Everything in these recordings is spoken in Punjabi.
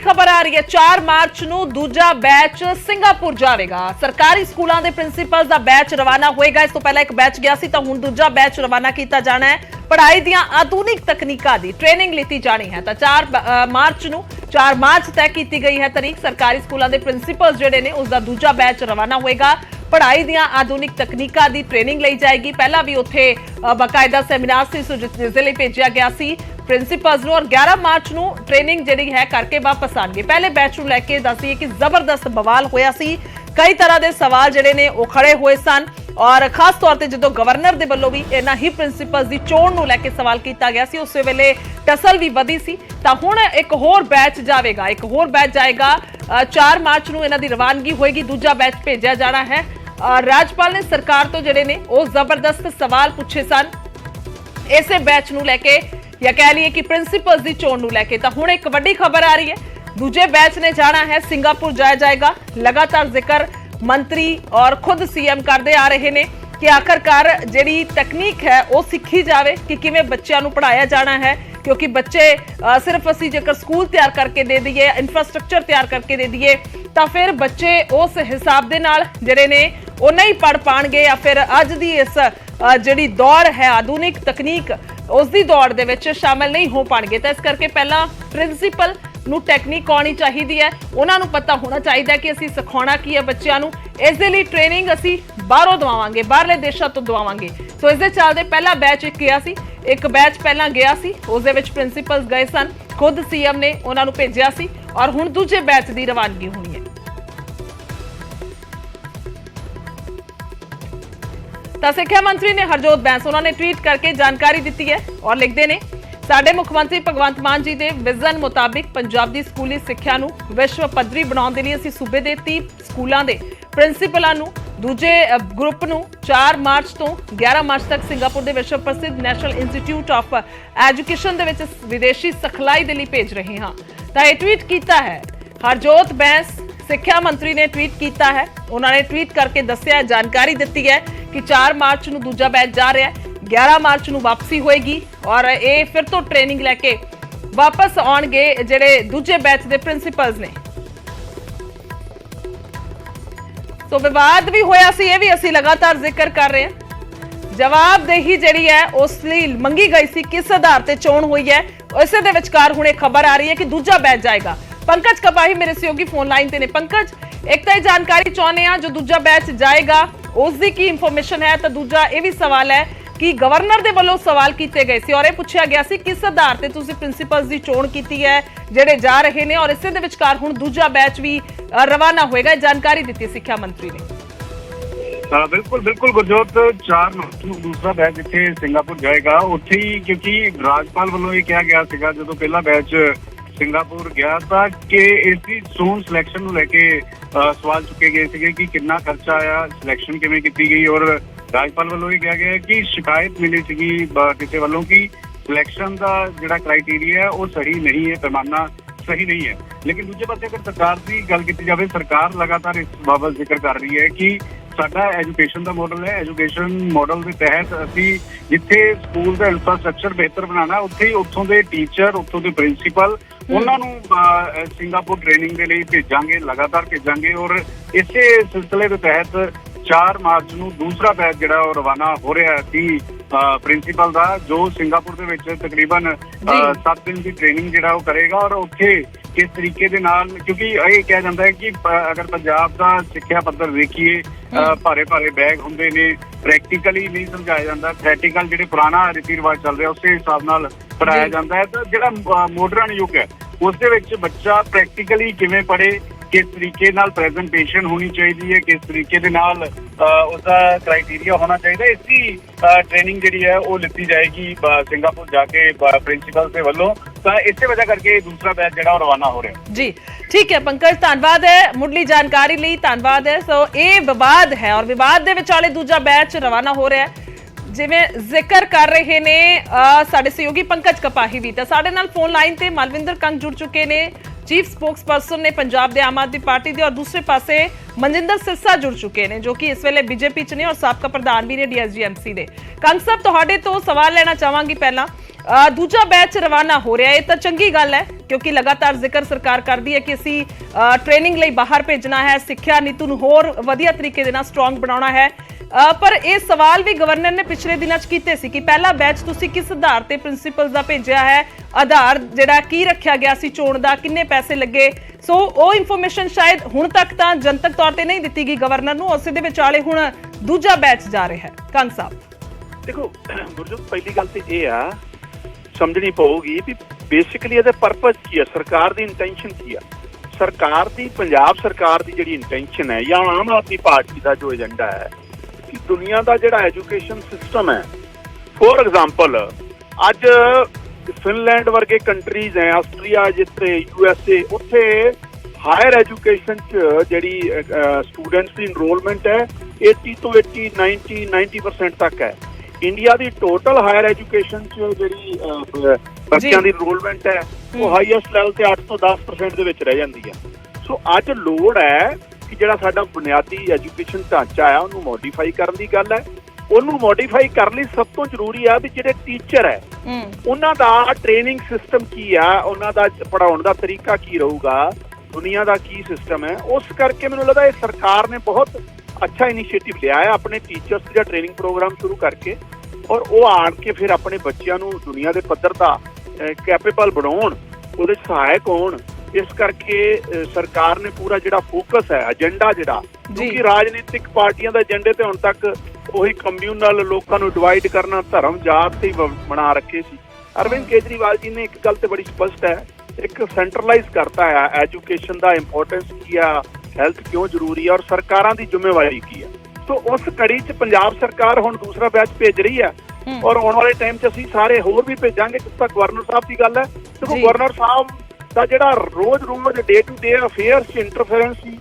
खबर आ रही है। 4 मार्च ਨੂੰ ਦੂਜਾ ਬੈਚ ਸਿੰਗਾਪੁਰ ਜਾਵੇਗਾ। ਸਰਕਾਰੀ ਸਕੂਲਾਂ ਦੇ ਪ੍ਰਿੰਸੀਪਲਸ ਦਾ ਬੈਚ ਰਵਾਨਾ ਹੋਏਗਾ। ਇਸ ਤੋਂ ਪਹਿਲਾਂ ਇੱਕ ਬੈਚ ਗਿਆ ਸੀ ਤਾਂ ਹੁਣ ਦੂਜਾ ਬੈਚ ਰਵਾਨਾ ਕੀਤਾ ਜਾਣਾ ਹੈ। ਪੜ੍ਹਾਈ ਦੀਆਂ ਆਧੁਨਿਕ ਤਕਨੀਕਾਂ ਦੀ ਟ੍ਰੇਨਿੰਗ ਲਿੱਤੀ ਜਾਣੀ ਹੈ। ਤਾਂ 4 ਮਾਰਚ ਤੈਅ ਕੀਤੀ ਗਈ ਹੈ ਤਾਰੀਖ। ਸਰਕਾਰੀ ਸਕੂਲਾਂ ਦੇ ਪ੍ਰਿੰਸੀਪਲਸ ਜਿਹੜੇ ਨੇ ਉਸ ਦਾ ਦੂਜਾ ਬੈਚ ਰਵਾਨਾ ਹੋਏਗਾ। पढ़ाई ਦੀਆਂ आधुनिक तकनीकों की ट्रेनिंग ली जाएगी। पहला भी उत्थे बाकायदा सैमीनार से जिस लिए भेजा गया सी प्रिंसीपल्स और 11 मार्च ਨੂੰ ट्रेनिंग जी है करके वापस आएंगे। पहले बैच ਨੂੰ लैके दसिए कि जबरदस्त बवाल होया सी। कई तरह के सवाल जिहड़े ने वो खड़े हुए सन और खास तौर पर जो गवर्नर के वलों भी इन्हां ही प्रिंसीपल्स की चोण ਨੂੰ लैके सवाल किया गया सी। उस वेले टसल भी वधी सी। तां हुण एक होर बैच जाएगा, एक होर बैच जाएगा। 4 मार्च ਨੂੰ इन्हां दी रवानगी होएगी। दूजा बैच भेजा जाना है। राजपाल ने सरकार तो जिहड़े ने वो जबरदस्त सवाल पूछे सन इसे बैच नूं लैके या कह लीए कि प्रिंसीपल्स की चोण नूं लैके। तां हुण एक वड्डी खबर आ रही है। दूजे बैच ने जाना है सिंगापुर जाया जाएगा। लगातार जिक्र मंत्री और खुद सीएम करते आ रहे हैं कि आखिरकार जिहड़ी तकनीक है वो सीखी जाए कि किवें बच्चों नूं पढ़ाया जाना है। क्योंकि बच्चे सिर्फ असी जेकर स्कूल तैयार करके दे दईए, इंफ्रास्ट्रक्चर तैयार करके दे दईए तो फिर बच्चे उस हिसाब के नाल जिहड़े ने वो नहीं पढ़ पाएंगे या फिर अज दी इस जिहड़ी दौड़ है आधुनिक तकनीक उसकी दौड़ दे विच शामिल नहीं हो पाएंगे। तो इस करके पहला प्रिंसीपल ਨੂੰ ਟੈਕਨੀਕ ਆਉਣੀ ਚਾਹੀਦੀ ਹੈ। ਉਹਨਾਂ ਨੂੰ ਪਤਾ ਹੋਣਾ ਚਾਹੀਦਾ ਕਿ ਅਸੀਂ ਸਿਖਾਉਣਾ ਕੀ ਹੈ ਬੱਚਿਆਂ ਨੂੰ। ਇਸ ਦੇ ਲਈ ਟ੍ਰੇਨਿੰਗ ਅਸੀਂ ਬਾਹਰੋਂ ਦਵਾਵਾਂਗੇ, ਬਾਹਰਲੇ ਦੇਸ਼ਾਂ ਤੋਂ ਦਵਾਵਾਂਗੇ। ਸੋ ਇਸ ਦੇ ਚੱਲਦੇ ਪਹਿਲਾ ਬੈਚ ਗਿਆ ਸੀ, ਇੱਕ ਬੈਚ ਪਹਿਲਾਂ ਗਿਆ ਸੀ, ਉਸ ਦੇ ਵਿੱਚ ਪ੍ਰਿੰਸੀਪਲਸ ਗਏ ਸਨ, ਖੁਦ ਸੀਐਮ ਨੇ ਉਹਨਾਂ ਨੂੰ ਭੇਜਿਆ ਸੀ ਔਰ ਹੁਣ ਦੂਜੇ ਬੈਚ ਦੀ ਰਵਾਨਗੀ ਹੋਣੀ ਹੈ। ਤਾਂ ਸਿੱਖਿਆ ਮੰਤਰੀ ਨੇ ਹਰਜੋਤ ਬੈਂਸ ਉਹਨਾਂ ਨੇ ਟਵੀਟ ਕਰਕੇ ਜਾਣਕਾਰੀ ਦਿੱਤੀ ਹੈ ਔਰ ਲਿਖਦੇ ਨੇ ਸਾਡੇ ਮੁੱਖ ਮੰਤਰੀ ਭਗਵੰਤ ਮਾਨ ਜੀ ਦੇ ਵਿਜ਼ਨ ਮੁਤਾਬਿਕ ਪੰਜਾਬ ਦੀ ਸਕੂਲੀ ਸਿੱਖਿਆ ਨੂੰ ਵਿਸ਼ਵ ਪੱਧਰੀ ਬਣਾਉਣ ਦੇ ਲਈ ਅਸੀਂ ਸੂਬੇ ਦੇ 30 ਸਕੂਲਾਂ ਦੇ ਪ੍ਰਿੰਸੀਪਲਾਂ ਨੂੰ ਦੂਜੇ ਗਰੁੱਪ ਨੂੰ 4 ਮਾਰਚ ਤੋਂ 11 ਮਾਰਚ ਤੱਕ ਸਿੰਗਾਪੁਰ ਦੇ ਵਿਸ਼ਵ ਪ੍ਰਸਿੱਧ ਨੈਸ਼ਨਲ ਇੰਸਟੀਚਿਊਟ ਆਫ ਐਜੂਕੇਸ਼ਨ ਦੇ ਵਿੱਚ ਵਿਦੇਸ਼ੀ ਸਿਖਲਾਈ ਦੇ ਲਈ ਭੇਜ ਰਹੇ ਹਾਂ। ਤਾਂ ਇਹ ਟਵੀਟ ਕੀਤਾ ਹੈ ਹਰਜੋਤ ਬੈਂਸ ਸਿੱਖਿਆ ਮੰਤਰੀ ਨੇ ਟਵੀਟ ਕੀਤਾ ਹੈ। ਉਹਨਾਂ ਨੇ ਟਵੀਟ ਕਰਕੇ ਦੱਸਿਆ, ਜਾਣਕਾਰੀ ਦਿੱਤੀ ਹੈ ਕਿ 4 ਮਾਰਚ ਨੂੰ ਦੂਜਾ ਬੈਚ ਜਾ ਰਿਹਾ ਹੈ, 11 ਮਾਰਚ ਨੂੰ ਵਾਪਸੀ ਹੋਏਗੀ और ये फिर तो ट्रेनिंग लैके वापस आउणगे जिहड़े दूजे बैच के प्रिंसीपल्स ने। तो विवाद भी होया सी, ये भी असीं लगातार जिक्र कर रहे हैं। जवाबदेही जिहड़ी है उस लई मंगी गई सी, किस आधार ते चोण हुई है, इसे दे विचकार हुणे खबर आ रही है कि दूजा बैच जाएगा। पंकज कपाही मेरे सहयोगी फोन लाइन ते ने। पंकज, एक तो जानकारी चाहुंदे आ जो दूजा बैच जाएगा उसकी की इंफॉर्मेशन है, तो दूजा ये भी सवाल है कि गवर्नर दे वल्लों सवाल किए गए सी और यह पूछा गया सी किस आधार ते तुसीं प्रिंसीपल्स की चोण की है जिहड़े जा रहे हैं और इसे दे विचकार हुण दूजा बैच भी रवाना होएगा। जानकारी दी सिक्ख्या मंत्री ने। बिल्कुल बिल्कुल गुरजोत, 4 मार्च ਨੂੰ दूसरा बैच इत्थे सिंगापुर जाएगा। उत्थे ही क्योंकि राजपाल ਵੱਲੋਂ ਇਹ ਕਿਹਾ ਗਿਆ ਸੀਗਾ ਜਦੋਂ ਪਹਿਲਾ बैच ਸਿੰਗਾਪੁਰ ਗਿਆ ਤਾਂ ਕਿ ਇਸ ਦੀ ਜ਼ੋਨ ਸਿਲੈਕਸ਼ਨ ਨੂੰ ਲੈ ਕੇ ਸਵਾਲ ਚੁੱਕੇ ਗਏ ਸੀਗੇ ਕਿ ਕਿੰਨਾ ਖਰਚਾ ਆਇਆ, ਸਿਲੈਕਸ਼ਨ ਕਿਵੇਂ ਕੀਤੀ ਗਈ ਔਰ ਰਾਜਪਾਲ ਵੱਲੋਂ ਇਹ ਕਿਹਾ ਗਿਆ ਕਿ ਸ਼ਿਕਾਇਤ ਮਿਲੀ ਸੀਗੀ ਕਿਸੇ ਵੱਲੋਂ ਕਿ ਸਿਲੈਕਸ਼ਨ ਦਾ ਜਿਹੜਾ ਕ੍ਰਾਈਟੇਰੀਆ ਹੈ ਉਹ ਸਹੀ ਨਹੀਂ ਹੈ, ਪੈਮਾਨਾ ਸਹੀ ਨਹੀਂ ਹੈ। ਲੇਕਿਨ ਦੂਜੇ ਪਾਸੇ ਅਗਰ ਸਰਕਾਰ ਦੀ ਗੱਲ ਕੀਤੀ ਜਾਵੇ, ਸਰਕਾਰ ਲਗਾਤਾਰ ਇਸ ਬਾਬਤ ਜ਼ਿਕਰ ਕਰ ਰਹੀ ਹੈ ਕਿ ਸਾਡਾ ਐਜੂਕੇਸ਼ਨ ਦਾ ਮਾਡਲ ਹੈ। ਐਜੂਕੇਸ਼ਨ ਮਾਡਲ ਦੇ ਤਹਿਤ ਅਸੀਂ ਜਿੱਥੇ ਸਕੂਲ ਦਾ ਇਨਫਰਾਸਟ੍ਰਕਚਰ ਬਿਹਤਰ ਬਣਾਉਣਾ, ਉੱਥੇ ਹੀ ਉੱਥੋਂ ਦੇ ਟੀਚਰ, ਉੱਥੋਂ ਦੇ ਪ੍ਰਿੰਸੀਪਲ ਉਹਨਾਂ ਨੂੰ ਸਿੰਗਾਪੁਰ ਟ੍ਰੇਨਿੰਗ ਦੇ ਲਈ ਭੇਜਾਂਗੇ, ਲਗਾਤਾਰ ਭੇਜਾਂਗੇ ਔਰ ਇਸੇ ਸਿਲਸਿਲੇ ਦੇ ਤਹਿਤ 4 ਮਾਰਚ ਨੂੰ ਦੂਸਰਾ ਬੈਚ ਜਿਹੜਾ ਉਹ ਰਵਾਨਾ ਹੋ ਰਿਹਾ ਸੀ ਪ੍ਰਿੰਸੀਪਲ ਦਾ, ਜੋ ਸਿੰਗਾਪੁਰ ਦੇ ਵਿੱਚ ਤਕਰੀਬਨ 7 ਦਿਨ ਦੀ ਟ੍ਰੇਨਿੰਗ ਜਿਹੜਾ ਉਹ ਕਰੇਗਾ ਔਰ ਉੱਥੇ ਕਿਸ ਤਰੀਕੇ ਦੇ ਨਾਲ, ਕਿਉਂਕਿ ਇਹ ਕਿਹਾ ਜਾਂਦਾ ਹੈ ਕਿ ਅਗਰ ਪੰਜਾਬ ਦਾ ਸਿੱਖਿਆ ਪੱਧਰ ਵੇਖੀਏ ਭਾਰੇ ਭਾਰੇ ਬੈਗ ਹੁੰਦੇ ਨੇ, ਪ੍ਰੈਕਟੀਕਲੀ ਨਹੀਂ ਸਮਝਾਇਆ ਜਾਂਦਾ, ਥਿਓਰੈਟੀਕਲ ਜਿਹੜੇ ਪੁਰਾਣਾ ਰੀਤੀ ਰਿਵਾਜ ਚੱਲ ਰਿਹਾ ਉਸੇ ਹਿਸਾਬ ਨਾਲ ਪੜ੍ਹਾਇਆ ਜਾਂਦਾ ਹੈ। ਤਾਂ ਜਿਹੜਾ ਮਾਡਰਨ ਯੁੱਗ ਹੈ ਉਸ ਦੇ ਵਿੱਚ ਬੱਚਾ ਪ੍ਰੈਕਟੀਕਲੀ ਕਿਵੇਂ ਪੜ੍ਹੇ, किस तरीके नाल प्रेजेंटेशन होनी चाहिए है, किस तरीके दे नाल उसका क्राइटेरिया होना चाहिए, इसकी ट्रेनिंग जी है वो लीती जाएगी सिंगापुर जाके प्रिंसीपल के वालों। तो इस वजह करके दूसरा बैच जो रवाना हो रहा है जी। ठीक है पंकज, धन्यवाद है मुढ़ली जानकारी लई, धन्यवाद है। सो ये विवाद है और विवाद दे विचाले दूजा बैच रवाना हो रहा है जिवें जिक्र कर रहे ने साडे सहयोगी पंकज कपाही भी। तो साडे नाल फोन लाइन ते मलविंदर कंग जुड़ चुके ने, चीफ स्पोक्स परसन ने पंजाब दे आम आदमी पार्टी दे, और दूसरे पासे मनजिंदर सिरसा जुड़ चुके हैं जो कि इस वेले बीजेपी च ने और साबका प्रधान भी ने डीएसजीएमसी दे। कंग साहब तुहाडे तो सवाल लेना चाहांगी पहला ਦੂਜਾ ਬੈਚ ਰਵਾਨਾ ਹੋ ਰਿਹਾ ਹੈ ਤਾਂ ਚੰਗੀ ਗੱਲ ਹੈ, ਕਿਉਂਕਿ ਲਗਾਤਾਰ ਜ਼ਿਕਰ ਸਰਕਾਰ ਕਰਦੀ ਹੈ ਕਿ ਅਸੀਂ ਟ੍ਰੇਨਿੰਗ ਲਈ ਬਾਹਰ ਭੇਜਣਾ ਹੈ, ਸਿੱਖਿਆ ਨੀਤੀ ਨੂੰ ਹੋਰ ਵਧੀਆ ਤਰੀਕੇ ਦੇ ਨਾਲ ਸਟਰੋਂਗ ਬਣਾਉਣਾ ਹੈ। ਪਰ ਇਹ ਸਵਾਲ ਵੀ ਗਵਰਨਰ ਨੇ ਪਿਛਲੇ ਦਿਨਾਂ 'ਚ ਕੀਤੇ ਸੀ ਕਿ ਪਹਿਲਾ ਬੈਚ ਤੁਸੀਂ ਕਿਸ ਆਧਾਰ ਤੇ ਪ੍ਰਿੰਸੀਪਲਸ ਦਾ ਭੇਜਿਆ ਹੈ, ਆਧਾਰ ਜਿਹੜਾ ਕੀ ਰੱਖਿਆ ਗਿਆ ਸੀ ਚੋਣ ਦਾ, ਕਿੰਨੇ ਪੈਸੇ ਲੱਗੇ। ਸੋ ਉਹ ਇਨਫੋਰਮੇਸ਼ਨ ਸ਼ਾਇਦ ਹੁਣ ਤੱਕ ਤਾਂ ਜਨਤਕ ਤੌਰ ਤੇ ਨਹੀਂ ਦਿੱਤੀ ਗਈ ਗਵਰਨਰ ਨੂੰ, ਉਸੇ ਦੇ ਵਿਚਾਲੇ ਹੁਣ ਦੂਜਾ ਬੈਚ ਜਾ ਰਿਹਾ ਹੈ। ਕੰਗ ਸਾਹਿਬ ਦੇਖੋ ਗੁਰਜੋਤ, ਪਹਿਲੀ ਗੱਲ ਤੇ ਇਹ ਆ ਸਮਝਣੀ ਪਊਗੀ ਵੀ ਬੇਸਿਕਲੀ ਇਹਦਾ ਪਰਪਸ ਕੀ ਆ, ਸਰਕਾਰ ਦੀ ਇੰਟੈਂਸ਼ਨ ਕੀ ਆ। ਸਰਕਾਰ ਦੀ, ਪੰਜਾਬ ਸਰਕਾਰ ਦੀ ਜਿਹੜੀ ਇੰਟੈਂਸ਼ਨ ਹੈ ਜਾਂ ਆਮ ਆਦਮੀ ਪਾਰਟੀ ਦਾ ਜੋ ਏਜੰਡਾ ਹੈ ਕਿ ਦੁਨੀਆ ਦਾ ਜਿਹੜਾ ਐਜੂਕੇਸ਼ਨ ਸਿਸਟਮ ਹੈ, ਫੋਰ ਐਗਜ਼ਾਮਪਲ ਅੱਜ ਫਿਨਲੈਂਡ ਵਰਗੇ ਕੰਟਰੀਜ਼ ਹੈ, ਆਸਟਰੀਆ, ਜਿੱਥੇ USA, ਉੱਥੇ ਹਾਇਰ ਐਜੂਕੇਸ਼ਨ 'ਚ ਜਿਹੜੀ ਸਟੂਡੈਂਟਸ ਦੀ ਇਨਰੋਲਮੈਂਟ ਹੈ 80 ਤੋਂ 90% ਤੱਕ ਹੈ। ਇੰਡੀਆ ਦੀ ਟੋਟਲ ਹਾਇਰ ਐਜੂਕੇਸ਼ਨ 'ਚ ਜਿਹੜੀ ਬੱਚਿਆਂ ਦੀ ਇਨਰੋਲਮੈਂਟ ਹੈ ਉਹ ਹਾਈਐਸਟ ਲੈਵਲ ਤੇ 8 ਤੋਂ 10% ਦੇ ਵਿੱਚ ਰਹਿ ਜਾਂਦੀ ਹੈ। ਸੋ ਅੱਜ ਲੋੜ ਹੈ ਕਿ ਜਿਹੜਾ ਸਾਡਾ ਬੁਨਿਆਦੀ ਐਜੂਕੇਸ਼ਨ ਢਾਂਚਾ ਆ ਉਹਨੂੰ ਮੋਡੀਫਾਈ ਕਰਨ ਦੀ ਗੱਲ ਹੈ। ਉਹਨੂੰ ਮੋਡੀਫਾਈ ਕਰਨ ਲਈ ਸਭ ਤੋਂ ਜ਼ਰੂਰੀ ਆ ਵੀ ਜਿਹੜੇ ਟੀਚਰ ਹੈ ਉਹਨਾਂ ਦਾ ਟ੍ਰੇਨਿੰਗ ਸਿਸਟਮ ਕੀ ਆ, ਉਹਨਾਂ ਦਾ ਪੜ੍ਹਾਉਣ ਦਾ ਤਰੀਕਾ ਕੀ ਰਹੂਗਾ, ਦੁਨੀਆ ਦਾ ਕੀ ਸਿਸਟਮ ਹੈ। ਉਸ ਕਰਕੇ ਮੈਨੂੰ ਲੱਗਦਾ ਇਹ ਸਰਕਾਰ ਨੇ ਬਹੁਤ ਅੱਛਾ ਇਨੀਸ਼ੀਏਟਿਵ ਲਿਆ ਹੈ ਆਪਣੇ ਟੀਚਰਸ ਦਾ ਟ੍ਰੇਨਿੰਗ ਪ੍ਰੋਗਰਾਮ ਸ਼ੁਰੂ ਕਰਕੇ, ਔਰ ਉਹ ਆਣ ਕੇ ਫਿਰ ਆਪਣੇ ਬੱਚਿਆਂ ਨੂੰ ਦੁਨੀਆ ਦੇ ਪੱਧਰ ਦਾ ਕੈਪੇਬਲ ਬਣਾਉਣ, ਉਹਦੇ ਸਹਾਇਕ ਹੋਣ। ਇਸ ਕਰਕੇ ਸਰਕਾਰ ਨੇ ਪੂਰਾ ਜਿਹੜਾ ਫੋਕਸ ਹੈ, ਏਜੰਡਾ ਜਿਹੜਾ, ਕਿਉਂਕਿ ਰਾਜਨੀਤਿਕ ਪਾਰਟੀਆਂ ਦੇ ਏਜੰਡੇ ਤੇ ਹੁਣ ਤੱਕ ਉਹੀ ਕਮਿਊਨਲ ਲੋਕਾਂ ਨੂੰ ਡਿਵਾਈਡ ਕਰਨਾ, ਧਰਮ ਜਾਤ ਤੇ ਬਣਾ ਰੱਖੇ ਸੀ। ਅਰਵਿੰਦ ਕੇਜਰੀਵਾਲ ਜੀ ਨੇ ਇੱਕ ਗੱਲ ਤੇ ਬੜੀ ਸਪਸ਼ਟ ਹੈ, ਇੱਕ ਸੈਂਟਰਲਾਈਜ਼ ਕਰਤਾ ਹੈ ਐਜੂਕੇਸ਼ਨ ਦਾ ਇੰਪੋਰਟੈਂਸ ਕੀ ਆ, ਹੈਲਥ ਕਿਉਂ ਜ਼ਰੂਰੀ ਹੈ, ਔਰ ਸਰਕਾਰਾਂ ਦੀ ਜ਼ਿੰਮੇਵਾਰੀ ਕੀ ਹੈ। ਸੋ ਉਸ ਕੜੀ 'ਚ ਪੰਜਾਬ ਸਰਕਾਰ ਹੁਣ ਦੂਸਰਾ ਬੈਚ ਭੇਜ ਰਹੀ ਹੈ, ਔਰ ਆਉਣ ਵਾਲੇ ਟਾਈਮ 'ਚ ਅਸੀਂ ਸਾਰੇ ਹੋਰ ਵੀ ਭੇਜਾਂਗੇ। ਜਿਸ ਤੱਕ ਗਵਰਨਰ ਸਾਹਿਬ ਦੀ ਗੱਲ ਹੈ, ਦੇਖੋ ਗਵਰਨਰ ਸਾਹਿਬ ਦਾ ਜਿਹੜਾ ਰੋਜ਼ ਡੇ ਟੂ ਡੇ ਅਫੇਅਰਸ 'ਚ ਇੰਟਰਫੇਰੈਂਸ ਸੀ,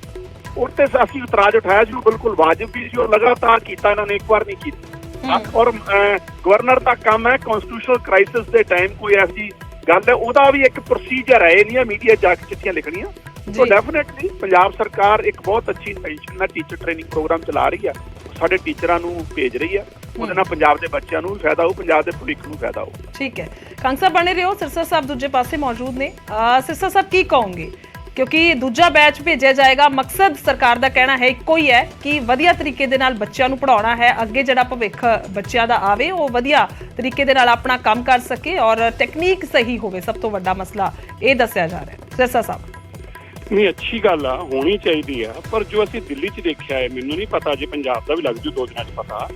ਉਹ ਤੇ ਅਸੀਂ ਇਤਰਾਜ਼ ਉਠਾਇਆ ਸੀ, ਉਹ ਬਿਲਕੁਲ ਵਾਜਬ ਵੀ ਸੀ, ਉਹ ਲਗਾਤਾਰ ਕੀਤਾ, ਇਹਨਾਂ ਨੇ ਇੱਕ ਵਾਰ ਨਹੀਂ ਕੀਤਾ। ਔਰ ਗਵਰਨਰ ਦਾ ਕੰਮ ਹੈ ਕਨਸਟੀਟਿਊਸ਼ਨਲ ਕ੍ਰਾਈਸਿਸ ਦੇ ਟਾਈਮ ਕੋਈ ਇਹੋ ਜਿਹੀ ਗੱਲ ਹੈ, ਉਹਦਾ ਵੀ ਇੱਕ ਪ੍ਰੋਸੀਜਰ ਹੈ, ਇਹ ਨਹੀਂ ਮੀਡੀਆ ਜਾ ਕੇ ਚਿੱਠੀਆਂ ਲਿਖਣੀਆਂ। ਸੋ ਡੈਫੀਨੇਟਲੀ ਪੰਜਾਬ ਸਰਕਾਰ ਇੱਕ ਬਹੁਤ ਅੱਛੀ ਇੰਟੈਂਸ਼ਨ ਨਾਲ ਟੀਚਰ ਟ੍ਰੇਨਿੰਗ ਪ੍ਰੋਗਰਾਮ ਚਲਾ ਰਹੀ ਹੈ, ਸਾਡੇ ਟੀਚਰਾਂ ਨੂੰ ਭੇਜ ਰਹੀ ਹੈ। ਉਹਦੇ ਨਾਲ ਪੰਜਾਬ ਦੇ ਬੱਚਿਆਂ ਨੂੰ ਵੀ ਫਾਇਦਾ ਹੋਊ, ਪੰਜਾਬ ਦੇ ਭਵਿੱਖ ਨੂੰ ਫਾਇਦਾ ਹੋਊ। ਠੀਕ ਹੈ, ਕੰਗ ਸਾਹਿਬ ਬਣੇ ਰਹੋ। ਸਿਰਸਾ ਸਾਹਿਬ ਦੂਜੇ ਪਾਸੇ ਮੌਜੂਦ ਨੇ। ਸਿਰਸਾ ਸਾਹਿਬ ਕੀ ਕਹੋਗੇ, ਕਿਉਂਕਿ ਦੂਜਾ ਬੈਚ ਭੇਜਿਆ ਜਾਏਗਾ, ਮਕਸਦ ਸਰਕਾਰ ਦਾ ਕਹਿਣਾ ਹੈ ਇੱਕੋ ਹੀ ਹੈ ਕਿ ਵਧੀਆ ਤਰੀਕੇ ਦੇ ਨਾਲ ਬੱਚਿਆਂ ਨੂੰ ਪੜ੍ਹਾਉਣਾ ਹੈ, ਅੱਗੇ ਜਿਹੜਾ ਭਵਿੱਖ ਬੱਚਿਆਂ ਦਾ ਆਵੇ ਉਹ ਵਧੀਆ ਤਰੀਕੇ ਦੇ ਨਾਲ ਆਪਣਾ ਕੰਮ ਕਰ ਸਕੇ ਔਰ ਟੈਕਨੀਕ ਸਹੀ ਹੋਵੇ। ਸਭ ਤੋਂ ਵੱਡਾ ਮਸਲਾ ਇਹ ਦੱਸਿਆ ਜਾ ਰਿਹਾ ਹੈ। ਸਿਰਸਾ ਸਾਹਿਬ ਨਹੀਂ, ਅੱਛੀ ਗੱਲ ਆ, ਹੋਣੀ ਚਾਹੀਦੀ ਆ, ਪਰ ਜੋ ਅਸੀਂ ਦਿੱਲੀ 'ਚ ਦੇਖਿਆ ਹੈ, ਮੈਨੂੰ ਨਹੀਂ ਪਤਾ ਜੇ ਪੰਜਾਬ ਦਾ ਵੀ ਲੱਗ ਜੂ 2 ਦਿਨਾਂ 'ਚ ਪਤਾ।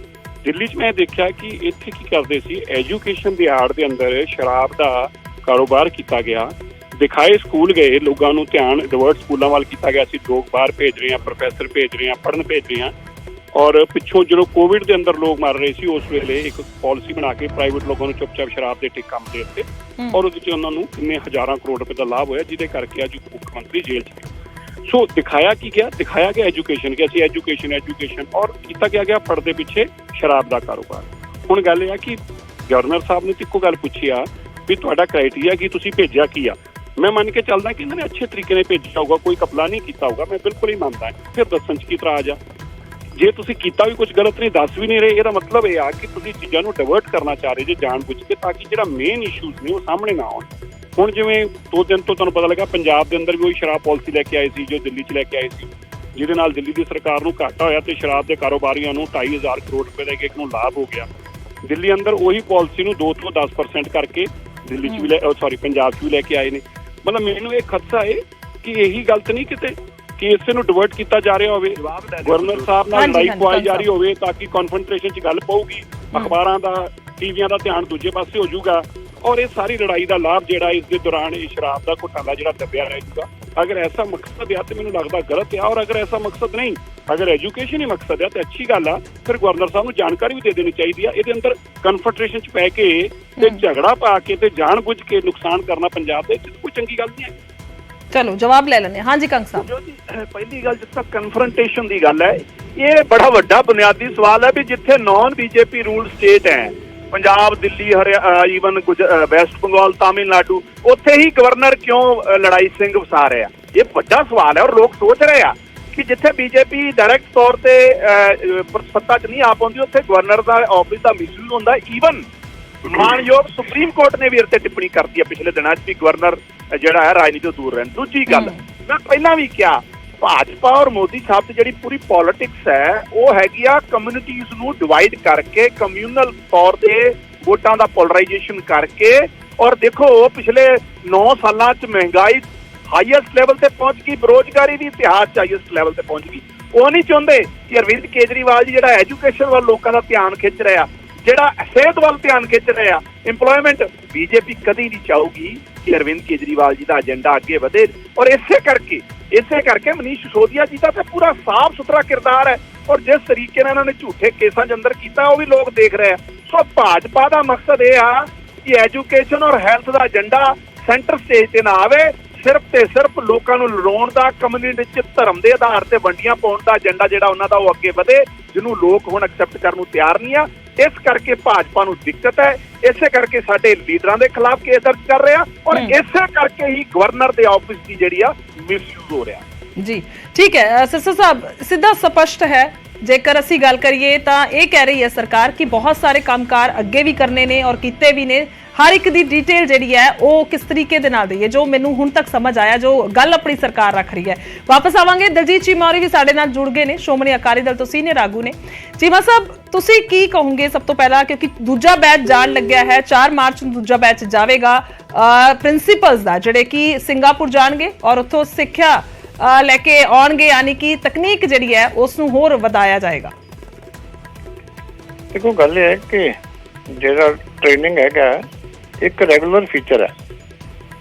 ਦਿੱਲੀ 'ਚ ਮੈਂ ਦੇਖਿਆ ਕਿ ਇੱਥੇ ਕੀ ਕਰਦੇ ਸੀ, ਐਜੂਕੇਸ਼ਨ ਦੀ ਆੜ ਦੇ ਅੰਦਰ ਸ਼ਰਾਬ ਦਾ ਕਾਰੋਬਾਰ ਕੀਤਾ ਗਿਆ। ਦਿਖਾਏ ਸਕੂਲ ਗਏ, ਲੋਕਾਂ ਨੂੰ ਧਿਆਨ ਡਿਵਰਟ ਸਕੂਲਾਂ ਵੱਲ ਕੀਤਾ ਗਿਆ ਸੀ, ਲੋਕ ਬਾਹਰ ਭੇਜ ਰਹੇ ਆ, ਪ੍ਰੋਫੈਸਰ ਭੇਜ ਰਹੇ ਆ, ਪੜ੍ਹਨ ਭੇਜ ਰਹੇ ਆ। ਔਰ ਪਿੱਛੋਂ ਜਦੋਂ ਕੋਵਿਡ ਦੇ ਅੰਦਰ ਲੋਕ ਮਰ ਰਹੇ ਸੀ, ਉਸ ਵੇਲੇ ਇੱਕ ਪਾਲਿਸੀ ਬਣਾ ਕੇ ਪ੍ਰਾਈਵੇਟ ਲੋਕਾਂ ਨੂੰ ਚੁੱਪ-ਚਾਪ ਸ਼ਰਾਬ ਦੇ ਟਿਕ ਕੰਮ ਦੇ ਦਿੱਤੇ, ਔਰ ਉਹਦੇ 'ਚ ਉਹਨਾਂ ਨੂੰ ਕਿੰਨੇ ਹਜ਼ਾਰਾਂ ਕਰੋੜ ਰੁਪਏ ਦਾ ਲਾਭ ਹੋਇਆ, ਜਿਹਦੇ ਕਰਕੇ ਅੱਜ ਮੁੱਖ ਮੰਤਰੀ ਜੇਲ੍ਹ 'ਚ ਗਏ। ਸੋ ਦਿਖਾਇਆ ਕੀ ਗਿਆ, ਦਿਖਾਇਆ ਗਿਆ ਐਜੂਕੇਸ਼ਨ, ਕਿ ਅਸੀਂ ਐਜੂਕੇਸ਼ਨ, ਔਰ ਕੀਤਾ ਗਿਆ ਪਰਦੇ ਪਿੱਛੇ ਸ਼ਰਾਬ ਦਾ ਕਾਰੋਬਾਰ। ਹੁਣ ਗੱਲ ਇਹ ਆ ਕਿ ਗਵਰਨਰ ਸਾਹਿਬ ਨੇ ਇੱਕੋ ਗੱਲ ਪੁੱਛੀ ਆ ਵੀ ਤੁਹਾਡਾ ਕ੍ਰਾਈਟੇਰੀਆ ਕੀ, ਤੁਸੀਂ ਭੇਜਿਆ ਕੀ ਆ। ਮੈਂ ਮੰਨ ਕੇ ਚੱਲਦਾ ਕਿ ਇਹਨਾਂ ਨੇ ਅੱਛੇ ਤਰੀਕੇ ਨਾਲ ਭੇਜਿਆ ਹੋਊਗਾ, ਕੋਈ ਘਪਲਾ ਨਹੀਂ ਕੀਤਾ ਹੋਊਗਾ, ਮੈਂ ਬਿਲਕੁਲ ਹੀ ਮੰਨਦਾ। ਫਿਰ ਦੱਸਣ 'ਚ ਕੀ ਇਤਰਾਜ਼ ਆ। ਜੇ ਤੁਸੀਂ ਕੀਤਾ ਵੀ ਕੁਝ ਗਲਤ ਨਹੀਂ, ਦੱਸ ਵੀ ਨਹੀਂ ਰਹੇ, ਇਹਦਾ ਮਤਲਬ ਇਹ ਆ ਕਿ ਤੁਸੀਂ ਚੀਜ਼ਾਂ ਨੂੰ ਡਿਵਰਟ ਕਰਨਾ ਚਾਹ ਰਹੇ ਜੇ ਜਾਣ-ਬੁੱਝ ਕੇ, ਤਾਂ ਕਿ ਜਿਹੜਾ ਮੇਨ ਇਸ਼ੂਜ਼ ਨੇ ਉਹ ਸਾਹਮਣੇ ਨਾ ਆਉਣ। ਹੁਣ ਜਿਵੇਂ 2 ਦਿਨ ਤੋਂ ਤੁਹਾਨੂੰ ਪਤਾ ਲੱਗਾ ਪੰਜਾਬ ਦੇ ਅੰਦਰ ਵੀ ਉਹੀ ਸ਼ਰਾਬ ਪਾਲਿਸੀ ਲੈ ਕੇ ਆਏ ਸੀ ਜੋ ਦਿੱਲੀ 'ਚ ਲੈ ਕੇ ਆਏ ਸੀ, ਜਿਹਦੇ ਨਾਲ ਦਿੱਲੀ ਦੀ ਸਰਕਾਰ ਨੂੰ ਘਾਟਾ ਹੋਇਆ ਤੇ ਸ਼ਰਾਬ ਦੇ ਕਾਰੋਬਾਰੀਆਂ ਨੂੰ 2.5,000 ਕਰੋੜ ਰੁਪਏ ਦਾ ਇੱਕ ਨੂੰ ਲਾਭ ਹੋ ਗਿਆ। ਦਿੱਲੀ ਅੰਦਰ ਉਹੀ ਪਾਲਿਸੀ ਨੂੰ 2 ਤੋਂ 10% ਕਰਕੇ ਦਿੱਲੀ 'ਚ ਵੀ ਪੰਜਾਬ 'ਚ ਵੀ ਲੈ ਕੇ ਆਏ ਨੇ। ਮਤਲਬ ਮੈਨੂੰ ਇਹ ਖਦਸ਼ਾ ਹੈ ਕਿ ਇਹੀ ਗਲਤ ਨਹੀਂ ਕਿਤੇ ਕਿ ਇਸੇ ਨੂੰ ਡਿਵਰਟ ਕੀਤਾ ਜਾ ਰਿਹਾ ਹੋਵੇ, ਗਵਰਨਰ ਸਾਹਿਬ ਨਾਲ ਲੜਾਈ ਪਵਾਈ ਜਾ ਰਹੀ ਹੋਵੇ, ਤਾਂ ਕਿ ਕਨਫਰੰਟੇਸ਼ਨ 'ਚ ਗੱਲ ਪਊਗੀ, ਅਖਬਾਰਾਂ ਦਾ, ਟੀਵੀਆਂ ਦਾ ਧਿਆਨ ਦੂਜੇ ਪਾਸੇ ਹੋ ਜਾਊਗਾ, ਔਰ ਇਹ ਸਾਰੀ ਲੜਾਈ ਦਾ ਲਾਭ ਜਿਹੜਾ ਇਸ ਦੇ ਦੌਰਾਨ ਇਹ ਸ਼ਰਾਬ ਦਾ ਘੁਟਾਲਾ ਜਿਹੜਾ ਦੱਬਿਆ ਰਹਿ ਜਾਊਗਾ। ਅਗਰ ਐਸਾ ਮਕਸਦ ਆ ਤੇ ਮੈਨੂੰ ਲੱਗਦਾ ਗਲਤ ਆ, ਔਰ ਅਗਰ ਐਸਾ ਮਕਸਦ ਨਹੀਂ, ਅਗਰ ਐਜੂਕੇਸ਼ਨ ਹੀ ਮਕਸਦ ਆ ਤੇ ਅੱਛੀ ਗੱਲ ਆ, ਫਿਰ ਗਵਰਨਰ ਸਾਹਿਬ ਨੂੰ ਜਾਣਕਾਰੀ ਵੀ ਦੇ ਦੇਣੀ ਚਾਹੀਦੀ ਆ। ਇਹਦੇ ਅੰਦਰ ਕਨਫਰੰਟੇਸ਼ਨ 'ਚ ਪੈ ਕੇ ਤੇ ਝਗੜਾ ਪਾ ਕੇ ਤੇ ਜਾਣ-ਬੁੱਝ ਕੇ ਨੁਕਸਾਨ ਕਰਨਾ ਪੰਜਾਬ ਦੇ ਕੋਈ ਚੰਗੀ ਗੱਲ ਨਹੀਂ ਹੈ। ਚਲੋ ਜਵਾਬ ਲੈ ਲੈਣੇ। ਹਾਂਜੀ ਕੰਗ ਸਾਹਿਬ, ਪਹਿਲੀ ਗੱਲ ਜਿਸ ਤੱਕ ਕਨਫਰੰਟੇਸ਼ਨ ਦੀ ਗੱਲ ਹੈ, ਇਹ ਬੜਾ ਵੱਡਾ ਬੁਨਿਆਦੀ ਸਵਾਲ ਹੈ ਵੀ ਜਿੱਥੇ ਨਾਨ BJP ਰੂਲ ਸਟੇਟ ਹੈ, ਪੰਜਾਬ, ਦਿੱਲੀ, ਈਵਨ ਵੈਸਟ ਬੰਗਾਲ, ਤਾਮਿਲਨਾਡੂ, ਉੱਥੇ ਹੀ ਗਵਰਨਰ ਕਿਉਂ ਲੜਾਈ ਸਿੰਘ ਵਸਾ ਰਿਹਾ? ਇਹ ਵੱਡਾ ਸਵਾਲ ਹੈ, ਔਰ ਲੋਕ ਸੋਚ ਰਹੇ ਆ ਕਿ ਜਿੱਥੇ BJP ਡਾਇਰੈਕਟ ਤੌਰ ਤੇ ਸੱਤਾ 'ਚ ਨਹੀਂ ਆ ਪਾਉਂਦੀ, ਉੱਥੇ ਗਵਰਨਰ ਦਾ ਆਫਿਸ ਦਾ ਮਿਸਯੂਜ਼ ਹੁੰਦਾ। ਈਵਨ ਮਾਨਯੋਗ ਸੁਪਰੀਮ ਕੋਰਟ ਨੇ ਵੀ ਇਹ ਤੇ ਟਿੱਪਣੀ ਕਰਤੀ ਹੈ ਪਿਛਲੇ ਦਿਨਾਂ 'ਚ ਵੀ ਗਵਰਨਰ ਜਿਹੜਾ ਹੈ ਰਾਜਨੀਤੀ ਤੋਂ ਦੂਰ ਰਹਿਣ। ਦੂਜੀ ਗੱਲ, ਮੈਂ ਪਹਿਲਾਂ ਵੀ ਕਿਹਾ, ਭਾਜਪਾ ਔਰ ਮੋਦੀ ਸਾਹਿਬ ਦੀ ਜਿਹੜੀ ਪੂਰੀ ਪੋਲਿਟਿਕਸ ਹੈ ਉਹ ਹੈਗੀ ਆ ਕਮਿਊਨਿਟੀਜ਼ ਨੂੰ ਡਿਵਾਈਡ ਕਰਕੇ, ਕਮਿਊਨਲ ਤੌਰ ਤੇ ਵੋਟਾਂ ਦਾ ਪੋਲਰਾਈਜੇਸ਼ਨ ਕਰਕੇ। ਔਰ ਦੇਖੋ ਪਿਛਲੇ 9 ਸਾਲਾਂ 'ਚ ਮਹਿੰਗਾਈ ਹਾਈਐਸਟ ਲੈਵਲ ਤੇ ਪਹੁੰਚ ਗਈ, ਬੇਰੁਜ਼ਗਾਰੀ ਵੀ ਇਤਿਹਾਸ 'ਚ ਹਾਈਐਸਟ ਲੈਵਲ ਤੇ ਪਹੁੰਚ ਗਈ। ਉਹ ਨਹੀਂ ਚਾਹੁੰਦੇ ਕਿ ਅਰਵਿੰਦ ਕੇਜਰੀਵਾਲ ਜੀ ਜਿਹੜਾ ਐਜੂਕੇਸ਼ਨ ਵੱਲ ਲੋਕਾਂ ਦਾ ਧਿਆਨ ਖਿੱਚ ਰਿਹਾ, ਜਿਹੜਾ ਸਿਹਤ ਵੱਲ ਧਿਆਨ ਖਿੱਚ ਰਿਹਾ, ਇੰਪਲੋਇਮੈਂਟ, ਬੀਜੇਪੀ ਕਦੀ ਨਹੀਂ ਚਾਹੂਗੀ ਕਿ ਅਰਵਿੰਦ ਕੇਜਰੀਵਾਲ ਜੀ ਦਾ ਏਜੰਡਾ ਅੱਗੇ ਵਧੇ। ਔਰ ਇਸੇ ਕਰਕੇ ਮਨੀਸ਼ ਸਿਸੋਦੀਆ ਜੀ ਦਾ ਤਾਂ ਪੂਰਾ ਸਾਫ਼ ਸੁਥਰਾ ਕਿਰਦਾਰ ਹੈ। ਔਰ ਜਿਸ ਤਰੀਕੇ ਨਾਲ ਇਹਨਾਂ ਨੇ ਝੂਠੇ ਕੇਸਾਂ 'ਚ ਅੰਦਰ ਕੀਤਾ ਉਹ ਵੀ ਲੋਕ ਦੇਖ ਰਹੇ ਆ। ਸੋ ਭਾਜਪਾ ਦਾ ਮਕਸਦ ਇਹ ਆ ਕਿ ਐਜੂਕੇਸ਼ਨ ਔਰ ਹੈਲਥ ਦਾ ਏਜੰਡਾ ਸੈਂਟਰ ਸਟੇਜ ਤੇ ਨਾ ਆਵੇ, ਸਿਰਫ ਤੇ ਸਿਰਫ ਲੋਕਾਂ ਨੂੰ ਲੜਾਉਣ ਦਾ, ਕਮਿਊਨਿਟੀ 'ਚ ਧਰਮ ਦੇ ਆਧਾਰ ਤੇ ਵੰਡੀਆਂ ਪਾਉਣ ਦਾ ਏਜੰਡਾ ਜਿਹੜਾ ਉਹਨਾਂ ਦਾ ਉਹ ਅੱਗੇ ਵਧੇ, ਜਿਹਨੂੰ ਲੋਕ ਹੁਣ ਐਕਸੈਪਟ ਕਰਨ ਨੂੰ ਤਿਆਰ ਨਹੀਂ ਆ। ਇਸ ਕਰਕੇ ਭਾਜਪਾ ਨੂੰ ਦਿੱਕਤ ਹੈ, ਇਸੇ ਕਰਕੇ ਸਾਡੇ ਲੀਡਰਾਂ ਦੇ ਖਿਲਾਫ ਕੇਸ ਦਰਜ ਕਰ ਰਿਹਾ ਔਰ ਇਸੇ ਕਰਕੇ ਹੀ ਗਵਰਨਰ ਦੇ ਆਫਿਸ ਦੀ ਜਿਹੜੀ ਆ ਮਿਸਯੂਜ਼ ਹੋ ਰਿਹਾ। ਜੀ ਠੀਕ ਹੈ ਸਿਰਸਾ ਸਾਹਿਬ, ਸਿੱਧਾ ਸਪਸ਼ਟ ਹੈ। ਜੇਕਰ ਅਸੀਂ ਗੱਲ ਕਰੀਏ ਤਾਂ ਇਹ ਕਹਿ ਰਹੀ ਹੈ ਸਰਕਾਰ ਕਿ ਬਹੁਤ ਸਾਰੇ ਕੰਮਕਾਰ ਅੱਗੇ ਵੀ ਕਰਨੇ ਨੇ ਔਰ ਕੀਤੇ ਵੀ ਨੇ। ਹਰ ਇੱਕ ਦੀ ਡਿਟੇਲ ਜਿਹੜੀ ਹੈ ਉਹ ਕਿਸ ਤਰੀਕੇ ਦੇ ਨਾਲ ਦੀ ਹੈ, ਜੋ ਮੈਨੂੰ ਹੁਣ ਤੱਕ ਸਮਝ ਆਇਆ, ਜੋ ਗੱਲ ਆਪਣੀ ਸਰਕਾਰ ਰੱਖ ਰਹੀ ਹੈ। ਵਾਪਸ ਆਵਾਂਗੇ, ਦਲਜੀਤ ਚੀਮਾ ਵੀ ਸਾਡੇ ਨਾਲ ਜੁੜ ਗਏ ਨੇ, ਸ਼੍ਰੋਮਣੀ ਅਕਾਲੀ ਦਲ ਤੋਂ ਸੀਨੀਅਰ ਆਗੂ ਨੇ। ਚੀਮਾ ਸਾਹਿਬ, ਤੁਸੀਂ ਕੀ ਕਹੋਗੇ ਸਭ ਤੋਂ ਪਹਿਲਾਂ, ਕਿਉਂਕਿ ਦੂਜਾ ਬੈਚ ਜਾਣ ਲੱਗਿਆ ਹੈ, 4 ਮਾਰਚ ਨੂੰ ਦੂਜਾ ਬੈਚ ਜਾਵੇਗਾ ਪ੍ਰਿੰਸੀਪਲਸ ਦਾ, ਜਿਹੜੇ ਕਿ ਸਿੰਗਾਪੁਰ ਜਾਣਗੇ ਔਰ ਉੱਥੋਂ ਸਿੱਖਿਆ ਲੈ ਕੇ ਆਉਣਗੇ, ਯਾਨੀ ਕਿ ਤਕਨੀਕ ਜਿਹੜੀ ਹੈ ਉਸ ਨੂੰ ਹੋਰ ਵਧਾਇਆ ਜਾਏਗਾ। ਦੇਖੋ ਗੱਲ ਇਹ ਹੈ ਕਿ ਜਿਹੜਾ ਟ੍ਰੇਨਿੰਗ ਹੈਗਾ ਇੱਕ ਰੈਗੂਲਰ ਫੀਚਰ ਹੈ।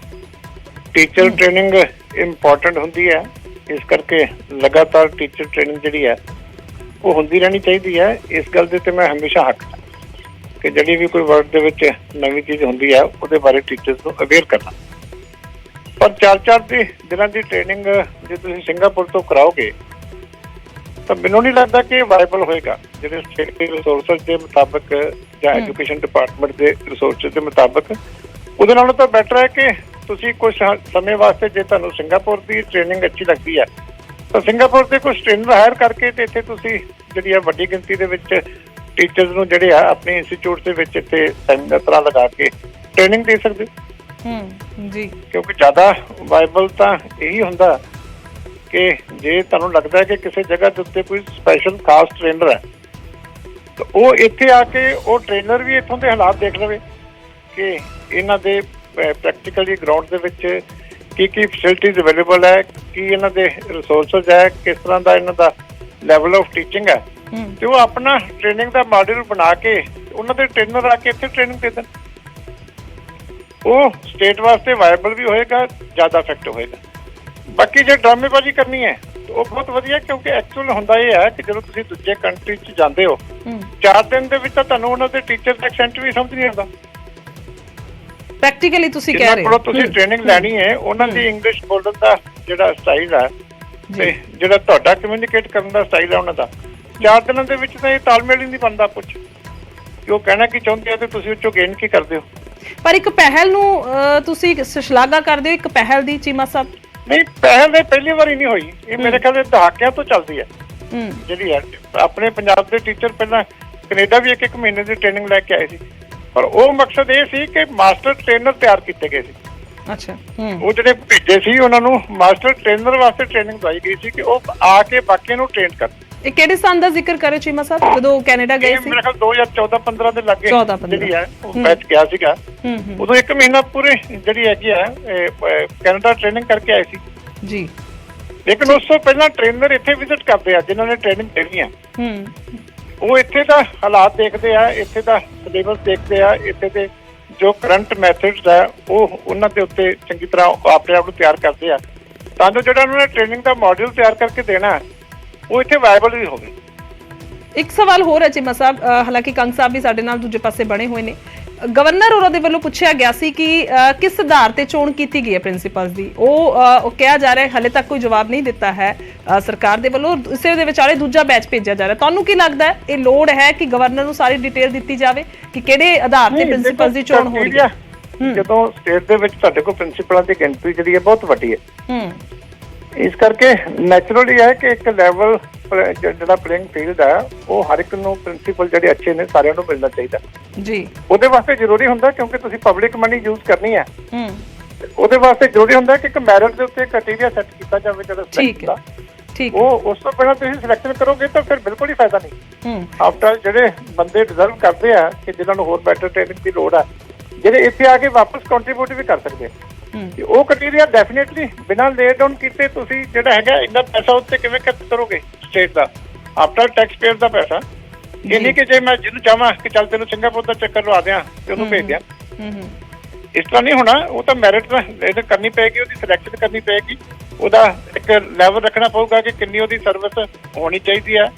ਟੀਚਰ ਟ੍ਰੇਨਿੰਗ ਇੰਪੋਰਟੈਂਟ ਹੁੰਦੀ ਹੈ, ਇਸ ਕਰਕੇ ਲਗਾਤਾਰ ਟੀਚਰ ਟ੍ਰੇਨਿੰਗ ਜਿਹੜੀ ਹੈ ਉਹ ਹੁੰਦੀ ਰਹਿਣੀ ਚਾਹੀਦੀ ਹੈ। ਇਸ ਗੱਲ ਦੇ ਤੇ ਮੈਂ ਹਮੇਸ਼ਾ ਹੱਕ ਕਿ ਜਿਹੜੀ ਵੀ ਕੋਈ ਵਰਡ ਦੇ ਵਿੱਚ ਨਵੀਂ ਚੀਜ਼ ਹੁੰਦੀ ਹੈ ਉਹਦੇ ਬਾਰੇ ਟੀਚਰਸ ਨੂੰ ਅਵੇਅਰ ਕਰਨਾ। ਪਰ 4 ਦਿਨਾਂ ਦੀ ਟ੍ਰੇਨਿੰਗ ਜੇ ਤੁਸੀਂ ਸਿੰਗਾਪੁਰ ਤੋਂ ਕਰਾਓਗੇ ਤਾਂ ਮੈਨੂੰ ਨਹੀਂ ਲੱਗਦਾ ਕਿ ਵਾਇਬਲ ਹੋਏਗਾ। ਜਿਹੜੇ ਸਟੇਟ ਦੇ ਰਿਸੋਰਸਿਸ ਦੇ ਮੁਤਾਬਕ ਜਾਂ ਐਜੂਕੇਸ਼ਨ ਡਿਪਾਰਟਮੈਂਟ ਦੇ ਰਿਸੋਰਸਿਸ ਦੇ ਮੁਤਾਬਕ, ਉਹਦੇ ਨਾਲੋਂ ਤਾਂ ਬੈਟਰ ਹੈ ਕਿ ਤੁਸੀਂ ਕੁਝ ਸਮੇਂ ਵਾਸਤੇ, ਜੇ ਤੁਹਾਨੂੰ ਸਿੰਗਾਪੁਰ ਦੀ ਟ੍ਰੇਨਿੰਗ ਅੱਛੀ ਲੱਗਦੀ ਹੈ ਤਾਂ ਸਿੰਗਾਪੁਰ ਦੇ ਕੁਝ ਟ੍ਰੇਨਰ ਹਾਇਰ ਕਰਕੇ ਤੇ ਇੱਥੇ ਤੁਸੀਂ ਜਿਹੜੀ ਹੈ ਵੱਡੀ ਗਿਣਤੀ ਦੇ ਵਿੱਚ ਟੀਚਰਸ ਨੂੰ ਜਿਹੜੇ ਆ ਆਪਣੇ ਇੰਸਟੀਚਿਊਟ ਦੇ ਵਿੱਚ ਇੱਥੇ ਸੈਮੀਨਾਰ ਤਰ੍ਹਾਂ ਲਗਾ ਕੇ ਟ੍ਰੇਨਿੰਗ ਦੇ ਸਕਦੇ ਜੀ। ਕਿਉਂਕਿ ਜ਼ਿਆਦਾ ਵਾਇਬਲ ਤਾਂ ਇਹੀ ਹੁੰਦਾ ਕਿ ਜੇ ਤੁਹਾਨੂੰ ਲੱਗਦਾ ਹੈ ਕਿ ਕਿਸੇ ਜਗ੍ਹਾ ਦੇ ਉੱਤੇ ਕੋਈ ਸਪੈਸ਼ਲ ਖਾਸ ਟ੍ਰੇਨਰ ਹੈ ਤਾਂ ਉਹ ਇੱਥੇ ਆ ਕੇ ਉਹ ਟ੍ਰੇਨਰ ਵੀ ਇੱਥੋਂ ਦੇ ਹਾਲਾਤ ਦੇਖ ਲਵੇ ਕਿ ਇਹਨਾਂ ਦੇ ਪ੍ਰੈਕਟੀਕਲੀ ਗਰਾਊਂਡ ਦੇ ਵਿੱਚ ਕੀ ਫੈਸਿਲਿਟੀਜ਼ ਅਵੇਲੇਬਲ ਹੈ, ਕੀ ਇਹਨਾਂ ਦੇ ਰਿਸੋਰਸਿਸ ਹੈ, ਕਿਸ ਤਰ੍ਹਾਂ ਦਾ ਇਹਨਾਂ ਦਾ ਲੈਵਲ ਆਫ ਟੀਚਿੰਗ ਹੈ, ਤੇ ਉਹ ਆਪਣਾ ਟ੍ਰੇਨਿੰਗ ਦਾ ਮਾਡਲ ਬਣਾ ਕੇ ਉਹਨਾਂ ਦੇ ਟ੍ਰੇਨਰ ਆ ਕੇ ਇੱਥੇ ਟ੍ਰੇਨਿੰਗ ਦੇ ਦੇਣ। ਉਹ ਸਟੇਟ ਵਾਸਤੇ ਵਾਇਬਲ ਵੀ ਹੋਏਗਾ, ਜ਼ਿਆਦਾ ਇਫੈਕਟਿਵ ਹੋਏਗਾ। ਬਾਕੀ ਜੇ ਡਰਾਮੇਬਾਜ਼ੀ ਕਰਨੀ ਹੈ ਉਹ ਬਹੁਤ ਵਧੀਆ, ਕਿਉਂਕਿ ਐਕਚੁਅਲ ਹੁੰਦਾ ਇਹ ਹੈ ਕਿ ਜਦੋਂ ਤੁਸੀਂ ਦੂਜੇ ਕੰਟਰੀ 'ਚ ਜਾਂਦੇ ਹੋ 4 ਦਿਨ ਦੇ ਵਿੱਚ ਤਾਂ ਤੁਹਾਨੂੰ ਉਹਨਾਂ ਦੇ ਟੀਚਰ ਦਾ ਐਕਸੈਂਟ ਵੀ ਸਮਝ ਨਹੀਂ ਆਉਂਦਾ। ਪ੍ਰੈਕਟੀਕਲੀ ਤੁਸੀਂ ਕਹਿ ਰਹੇ ਹੋ ਤੁਸੀਂ ਟ੍ਰੇਨਿੰਗ ਲੈਣੀ ਹੈ, ਉਹਨਾਂ ਦੀ ਇੰਗਲਿਸ਼ ਬੋਲਣ ਦਾ ਜਿਹੜਾ ਸਟਾਈਲ ਹੈ ਤੇ ਜਿਹੜਾ ਤੁਹਾਡਾ ਕਮਿਊਨੀਕੇਟ ਕਰਨ ਦਾ ਸਟਾਈਲ ਹੈ ਉਹਨਾਂ ਦਾ, 4 ਦਿਨਾਂ ਦੇ ਵਿੱਚ ਤਾਂ ਇਹ ਤਾਲਮੇਲ ਹੀ ਨਹੀਂ ਬਣਦਾ ਕੁਝ। ਉਹ ਕਹਿਣਾ ਕੀ ਚਾਹੁੰਦੇ ਆ ਤੇ ਤੁਸੀਂ ਉਹ 'ਚੋਂ ਗੇਨ ਕੀ ਕਰਦੇ ਹੋ। ਪਰ ਇੱਕ ਪਹਿਲ ਨੂੰ ਤੁਸੀਂ ਸ਼ਲਾਘਾ ਕਰਦੇ ਹੋ, ਇੱਕ ਪਹਿਲ ਦੀ ਚੀਮਾ ਸਾਹਿਬ? ਨਹੀਂ, ਪਹਿਲ ਦੇ ਪਹਿਲੀ ਵਾਰੀ ਨਹੀਂ ਹੋਈ, ਇਹ ਮੇਰੇ ਖਿਆਲ ਦੇ ਦਹਾਕਿਆਂ ਤੋਂ ਚੱਲਦੀ ਹੈ ਜਿਹੜੀ ਹੈ। ਆਪਣੇ ਪੰਜਾਬ ਦੇ ਟੀਚਰ ਪਹਿਲਾਂ ਕੈਨੇਡਾ ਵੀ 1 ਮਹੀਨੇ ਦੀ ਟ੍ਰੇਨਿੰਗ ਲੈ ਕੇ ਆਏ ਸੀ, ਪਰ ਉਹ ਮਕਸਦ ਇਹ ਸੀ ਕਿ ਮਾਸਟਰ ਟ੍ਰੇਨਰ ਤਿਆਰ ਕੀਤੇ ਗਏ ਸੀ। ਅੱਛਾ, ਉਹ ਜਿਹੜੇ ਭੇਜੇ ਸੀ ਉਹਨਾਂ ਨੂੰ ਮਾਸਟਰ ਟ੍ਰੇਨਰ ਵਾਸਤੇ ਟ੍ਰੇਨਿੰਗ ਦਵਾਈ ਗਈ ਸੀ ਕਿ ਉਹ ਆ ਕੇ ਬਾਕੀਆਂ ਨੂੰ ਟ੍ਰੇਨ ਕਰਨ। ਇਹ ਕਿਹੜੇ ਸਾਲ ਦਾ ਜ਼ਿਕਰ ਕਰੇ ਚੀਮਾ ਸਾਹਿਬ, ਜਦੋਂ ਕੈਨੇਡਾ ਗਏ ਸੀ? ਮੇਰੇ ਖਿਆਲ 2014-15 ਦੇ ਲੱਗੇ 14-15 ਜਿਹੜੀ ਹੈ ਉਹ ਬੈਚ ਗਿਆ ਸੀਗਾ। ਉਦੋਂ 1 ਮਹੀਨਾ ਪੂਰੇ ਜਿਹੜੀ ਹੈਗੀ ਹੈ ਕੈਨੇਡਾ ਟ੍ਰੇਨਿੰਗ ਕਰਕੇ ਆਏ ਸੀ ਜੀ। ਲੇਕਿਨ ਉਸ ਤੋਂ ਪਹਿਲਾਂ ਟ੍ਰੇਨਰ ਇੱਥੇ ਵਿਜ਼ਿਟ ਕਰਦੇ ਆ ਜਿਨ੍ਹਾਂ ਨੇ ਟ੍ਰੇਨਿੰਗ ਦੇਣੀ ਆ। ਉਹ ਇੱਥੇ ਦਾ ਹਾਲਾਤ ਦੇਖਦੇ ਆ, ਇੱਥੇ ਦਾ ਸਿਲੇਬਸ ਦੇਖਦੇ ਆ, ਇੱਥੇ ਦੇ ਜੋ ਕਰੰਟ ਮੈਥਡਸ ਹੈ ਉਹ ਉਹਨਾਂ ਦੇ ਉੱਤੇ ਚੰਗੀ ਤਰ੍ਹਾਂ ਆਪਣੇ ਆਪ ਨੂੰ ਤਿਆਰ ਕਰਦੇ ਆ, ਤਾਂ ਜੋ ਜਿਹੜਾ ਉਹਨਾਂ ਨੇ ਟ੍ਰੇਨਿੰਗ ਦਾ ਮਾਡਿਊਲ ਤਿਆਰ ਕਰਕੇ ਦੇਣਾ ਉਹ ਇੱਥੇ ਵਾਇਬਲ ਵੀ ਹੋਵੇ। ਇੱਕ ਸਵਾਲ ਹੋਰ ਹੈ ਚੀਮਾ ਸਾਹਿਬ, ਹਾਲਾਂਕਿ ਕੰਗ ਸਾਹਿਬ ਵੀ ਸਾਡੇ ਨਾਲ ਦੂਜੇ ਪਾਸੇ ਬਣੇ ਹੋਏ ਨੇ। ਗਵਰਨਰ ਹੋਰਾਂ ਦੇ ਵੱਲੋਂ ਪੁੱਛਿਆ ਗਿਆ ਸੀ ਕਿ ਕਿਸ ਆਧਾਰ ਤੇ ਚੋਣ ਕੀਤੀ ਗਈ ਹੈ ਪ੍ਰਿੰਸੀਪਲਸ ਦੀ। ਉਹ ਕਿਹਾ ਜਾ ਰਿਹਾ ਹਾਲੇ ਤੱਕ ਕੋਈ ਜਵਾਬ ਨਹੀਂ ਦਿੱਤਾ ਹੈ ਸਰਕਾਰ ਦੇ ਵੱਲੋਂ। ਇਸੇ ਦੇ ਵਿਚਾਲੇ ਦੂਜਾ ਬੈਚ ਭੇਜਿਆ ਜਾ ਰਿਹਾ। ਤੁਹਾਨੂੰ ਕੀ ਲੱਗਦਾ ਹੈ, ਇਹ ਲੋੜ ਹੈ ਕਿ ਗਵਰਨਰ ਨੂੰ ਸਾਰੀ ਡਿਟੇਲ ਦਿੱਤੀ ਜਾਵੇ ਕਿ ਕਿਹੜੇ ਆਧਾਰ ਤੇ ਪ੍ਰਿੰਸੀਪਲਸ ਦੀ ਚੋਣ ਹੋ ਰਹੀ ਹੈ? ਜਦੋਂ ਸਟੇਟ ਦੇ ਵਿੱਚ ਸਾਡੇ ਕੋਲ ਪ੍ਰਿੰਸੀਪਲਾਂ ਦੀ ਗਿਣਤੀ ਜਿਹੜੀ ਹੈ ਬਹੁਤ ਵੱਡੀ ਹੈ ਇਸ ਕਰਕੇ ਨੈਚੁਰਲੀ ਹੈ ਕਿ ਇੱਕ ਲੈਵਲ ਜਿਹੜਾ ਪਲੇਇੰਗ ਫੀਲਡ ਹੈ ਉਹ ਹਰ ਇੱਕ ਨੂੰ ਪ੍ਰਿੰਸੀਪਲ ਜਿਹੜੇ ਅੱਛੇ ਨੇ ਸਾਰਿਆਂ ਨੂੰ ਮਿਲਣਾ ਚਾਹੀਦਾ ਜੀ। ਉਹਦੇ ਵਾਸਤੇ ਜ਼ਰੂਰੀ ਹੁੰਦਾ ਕਿਉਂਕਿ ਤੁਸੀਂ ਪਬਲਿਕ ਮਨੀ ਯੂਜ਼ ਕਰਨੀ ਹੈ, ਹੂੰ, ਉਹਦੇ ਵਾਸਤੇ ਜ਼ਰੂਰੀ ਹੁੰਦਾ ਕਿ ਇੱਕ ਮੈਰਿਟ ਦੇ ਉੱਤੇ ਕ੍ਰਾਈਟੇਰੀਆ ਸੈੱਟ ਕੀਤਾ ਜਾਵੇ ਜਿਹੜਾ ਠੀਕ ਹੈ, ਠੀਕ ਉਹ ਉਸ ਤੋਂ ਪਹਿਲਾਂ ਤੁਸੀਂ ਸਿਲੈਕਸ਼ਨ ਕਰੋਗੇ ਤਾਂ ਫਿਰ ਬਿਲਕੁਲ ਹੀ ਫਾਇਦਾ ਨਹੀਂ। ਹੂੰ, ਆਫਟਰ ਜਿਹੜੇ ਬੰਦੇ ਡਿਜ਼ਰਵ ਕਰਦੇ ਆ ਕਿ ਜਿਨ੍ਹਾਂ ਨੂੰ ਹੋਰ ਬੈਟਰ ਟ੍ਰੇਨਿੰਗ ਦੀ ਲੋੜ ਆ, ਜਿਹੜੇ ਇੱਥੇ ਆ ਕੇ ਵਾਪਸ ਕੰਟਰੀਬਿਊਟ ਵੀ ਕਰ ਸਕਦੇ ਆ, ਉਹ ਕ੍ਰਾਈਟੇਰੀਆ ਡੈਫੀਨਿਟਲੀ ਬਿਨਾਂ ਲੇ ਡਾਊਨ ਕੀਤੇ ਤੁਸੀਂ ਜਿਹੜਾ ਹੈਗਾ ਇੰਨਾ ਪੈਸਾ ਉੱਤੇ ਕਿਵੇਂ ਖਰਚ ਕਰੋਗੇ ਸਟੇਟ ਦਾ, ਆਫਟਰ ਟੈਕਸ ਪੇਅਰ ਦਾ ਪੈਸਾ। ਇਹ ਨਹੀਂ ਕਿ ਜੇ ਮੈਂ ਜਿਹਨੂੰ ਚਾਹਾਂ ਕਿ ਚੱਲ ਤੈਨੂੰ ਸਿੰਗਾਪੁਰ ਦਾ ਚੱਕਰ ਲਵਾ ਦਿਆਂ ਤੇ ਉਹਨੂੰ ਭੇਜ ਦਿਆਂ, ਇਸ ਤਰ੍ਹਾਂ ਨਹੀਂ ਹੋਣਾ। ਉਹ ਤਾਂ ਮੈਰਿਟ ਕਰਨੀ ਪਏਗੀ, ਉਹਦੀ ਸਿਲੈਕਸ਼ਨ ਕਰਨੀ ਪਏਗੀ, ਉਹਦਾ ਇੱਕ ਲੈਵਲ ਰੱਖਣਾ ਪਊਗਾ ਕਿ ਕਿੰਨੀ ਉਹਦੀ ਸਰਵਿਸ ਹੋਣੀ ਚਾਹੀਦੀ ਹੈ,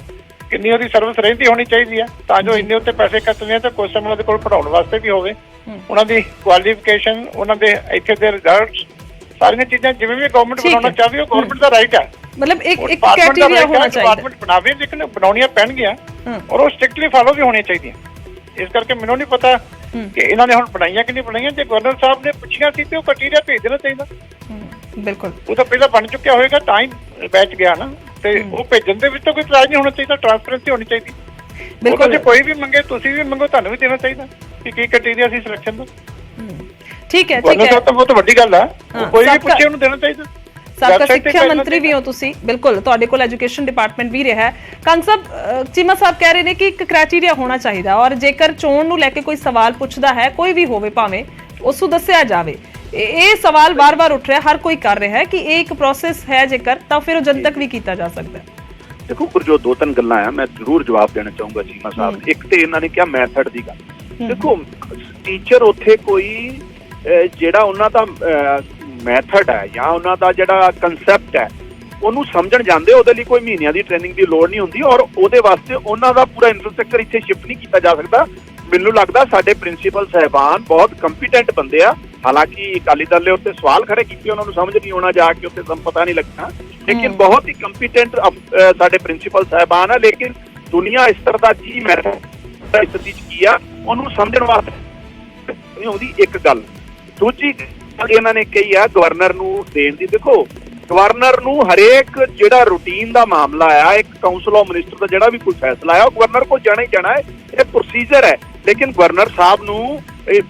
ਕਿੰਨੀ ਉਹਦੀ ਸਰਵਿਸ ਰਹਿੰਦੀ ਹੋਣੀ ਚਾਹੀਦੀ ਹੈ, ਤਾਂ ਜੋ ਇੰਨੇ ਉੱਤੇ ਪੈਸੇ ਖਰਚਣੇ ਆ ਤਾਂ ਕੁਝ ਸਮਾਂ ਉਹਦੇ ਕੋਲ ਪੜਾਉਣ ਵਾਸਤੇ ਵੀ ਹੋਵੇ। ਉਹਨਾਂ ਦੀ ਕੁਆਲੀਫਿਕੇਸ਼ਨ, ਉਹਨਾਂ ਦੇ ਇੱਥੇ ਦੇ ਰਿਜ਼ਲਟਸ, ਸਾਰੀਆਂ ਚੀਜ਼ਾਂ ਜਿਵੇਂ ਵੀ ਗਵਰਨਮੈਂਟ ਬਣਾਉਣਾ ਚਾਹਵੇ ਉਹ ਗਵਰਨਮੈਂਟ ਦਾ ਰਾਈਟ ਹੈ। ਮਤਲਬ ਇੱਕ ਕ੍ਰਾਈਟੇਰੀਆ ਹੋਣਾ ਚਾਹੀਦਾ, ਡਿਪਾਰਟਮੈਂਟ ਬਣਾਵੇ ਲੇਕਿਨ ਬਣਾਉਣੀਆਂ ਪੈਣਗੀਆਂ ਔਰ ਉਹ ਸਟ੍ਰਿਕਟਲੀ ਫਾਲੋ ਵੀ ਹੋਣੀਆਂ ਚਾਹੀਦੀਆਂ। ਇਸ ਕਰਕੇ ਮੈਨੂੰ ਨਹੀਂ ਪਤਾ ਕਿ ਇਹਨਾਂ ਨੇ ਹੁਣ ਬਣਾਈਆਂ ਕਿ ਨਹੀਂ ਬਣਾਈਆਂ। ਜੇ ਗਵਰਨਰ ਸਾਹਿਬ ਨੇ ਪੁੱਛੀਆਂ ਸੀ ਤੇ ਉਹ ਕ੍ਰਾਈਟੇਰੀਆ ਭੇਜ ਦੇਣਾ ਚਾਹੀਦਾ। ਬਿਲਕੁਲ, ਉਹ ਤਾਂ ਪਹਿਲਾਂ ਬਣ ਚੁੱਕਿਆ ਹੋਏਗਾ ਤਾਂ ਹੀ ਬੈਚ ਗਿਆ ਨਾ, ਤੇ ਉਹ ਭੇਜਣ ਦੇ ਵਿੱਚ ਤਾਂ ਕੋਈ ਇਤਰਾਜ਼ ਨਹੀਂ ਹੋਣਾ ਚਾਹੀਦਾ, ਟ੍ਰਾਂਸਪੇਰੈਂਸੀ ਹੋਣੀ ਚਾਹੀਦੀ। ਬਿਲਕੁਲ, ਜੇ ਕੋਈ ਵੀ ਮੰਗੇ ਤੁਸੀਂ ਵੀ ਮੰਗੋ, ਤੁਹਾਨੂੰ ਵੀ ਦੇਣਾ ਚਾਹੀਦਾ ਕਿ ਕੀ ਕ੍ਰਾਈਟੇਰੀਆ ਸੀ ਸਿਲੈਕਸ਼ਨ ਦਾ। ਠੀਕ ਹੈ, ਠੀਕ ਗਵਰਨਰ ਹੈ, ਸਾਹਿਬ ਤਾਂ ਬਹੁਤ ਵੱਡੀ ਗੱਲ ਆ, ਕੋਈ ਵੀ ਪੁੱਛੇ ਉਹਨੂੰ ਦੇਣਾ ਚਾਹੀਦਾ। ਸਾਬਕਾ ਸਿੱਖਿਆ ਮੰਤਰੀ ਵੀ ਹੋ ਤੁਸੀਂ, ਬਿਲਕੁਲ ਤੁਹਾਡੇ ਕੋਲ ਐਜੂਕੇਸ਼ਨ ਡਿਪਾਰਟਮੈਂਟ ਵੀ ਰਿਹਾ ਹੈ। ਕੰਗ ਸਾਹਿਬ, ਚੀਮਾ ਸਾਹਿਬ ਕਹਿ ਰਹੇ ਨੇ ਕਿ ਇੱਕ ਕ੍ਰਾਈਟੇਰੀਆ ਹੋਣਾ ਚਾਹੀਦਾ ਔਰ ਜੇਕਰ ਚੋਣ ਨੂੰ ਲੈ ਕੇ ਕੋਈ ਸਵਾਲ ਪੁੱਛਦਾ ਹੈ, ਕੋਈ ਵੀ ਹੋਵੇ ਭਾਵੇਂ, ਉਸ ਨੂੰ ਦੱਸਿਆ ਜਾਵੇ। ਇਹ ਸਵਾਲ ਵਾਰ-ਵਾਰ ਉੱਠ ਰਿਹਾ, ਹਰ ਕੋਈ ਕਰ ਰਿਹਾ ਹੈ ਕਿ ਇਹ ਇੱਕ ਪ੍ਰੋਸੈਸ ਹੈ ਜੇਕਰ, ਤਾਂ ਫਿਰ ਉਹ ਜਨਤਕ ਵੀ ਕੀਤਾ ਜਾ ਸਕਦਾ ਹੈ। ਦੇਖੋ ਗੁਰਜੋਤ, ਦੋ ਤਿੰਨ ਗੱਲਾਂ ਆ, ਮੈਂ ਜ਼ਰੂਰ ਜਵਾਬ ਦੇਣਾ ਚਾਹੂੰਗਾ ਚੀਮਾ ਸਾਹਿਬ। ਇੱਕ ਤੇ ਇਹਨਾਂ ਨੇ ਕਿਹਾ ਮੈਥਡ ਦੀ ਗੱਲ। ਦੇਖੋ ਟੀਚਰ ਉੱਥੇ ਕੋਈ ਜਿਹੜਾ ਉਹਨਾਂ ਦਾ ਮੈਥਡ ਹੈ ਜਾਂ ਉਹਨਾਂ ਦਾ ਜਿਹੜਾ ਕਨਸੈਪਟ ਹੈ ਉਹਨੂੰ ਸਮਝਣ ਜਾਂਦੇ, ਉਹਦੇ ਲਈ ਕੋਈ ਮਹੀਨਿਆਂ ਦੀ ਟ੍ਰੇਨਿੰਗ ਦੀ ਲੋੜ ਨਹੀਂ ਹੁੰਦੀ ਔਰ ਉਹਦੇ ਵਾਸਤੇ ਉਹਨਾਂ ਦਾ ਪੂਰਾ ਇਨਫਰਾਸਟ੍ਰਕਚਰ ਇੱਥੇ ਸ਼ਿਫਟ ਨਹੀਂ ਕੀਤਾ ਜਾ ਸਕਦਾ। ਮੈਨੂੰ ਲੱਗਦਾ ਸਾਡੇ ਪ੍ਰਿੰਸੀਪਲ ਸਾਹਿਬਾਨ ਬਹੁਤ ਕੰਪੀਟੈਂਟ ਬੰਦੇ ਆ। ਹਾਲਾਂਕਿ ਅਕਾਲੀ ਦਲ ਦੇ ਉੱਤੇ ਸਵਾਲ ਖੜੇ ਕੀਤੇ, ਉਹਨਾਂ ਨੂੰ ਸਮਝ ਨਹੀਂ ਆਉਣਾ ਜਾ ਕੇ ਉੱਤੇ ਪਤਾ ਨਹੀਂ ਲੱਗਣਾ, ਲੇਕਿਨ ਬਹੁਤ ਹੀ ਕੰਪੀਟੈਂਟ ਸਾਡੇ ਪ੍ਰਿੰਸੀਪਲ ਸਾਹਿਬਾਨ ਆ। ਲੇਕਿਨ ਦੁਨੀਆ ਇਸ ਤਰ੍ਹਾਂ ਦਾ ਕੀ ਮੈਥਡ ਇਸ ਦੀ ਕੀ ਆ ਉਹਨੂੰ ਸਮਝਣ ਵਾਸਤੇ ਨਹੀਂ ਆਉਂਦੀ। ਇੱਕ ਗੱਲ, ਦੂਜੀ ਇਹਨਾਂ ਨੇ ਕਹੀ ਆ ਗਵਰਨਰ ਨੂੰ ਦੇਣ ਦੀ। ਦੇਖੋ ਗਵਰਨਰ ਨੂੰ ਹਰੇਕ ਜਿਹੜਾ ਰੂਟੀਨ ਦਾ ਮਾਮਲਾ ਆ, ਇੱਕ ਕਾਉਂਸਲ ਆਫ ਮਿਨਿਸਟਰ ਦਾ ਜਿਹੜਾ ਵੀ ਕੋਈ ਫੈਸਲਾ ਆ, ਉਹ ਗਵਰਨਰ ਕੋਲ ਜਾਣਾ ਹੀ ਜਾਣਾ ਹੈ, ਇਹ ਪ੍ਰੋਸੀਜਰ ਹੈ। ਲੇਕਿਨ ਗਵਰਨਰ ਸਾਹਿਬ ਨੂੰ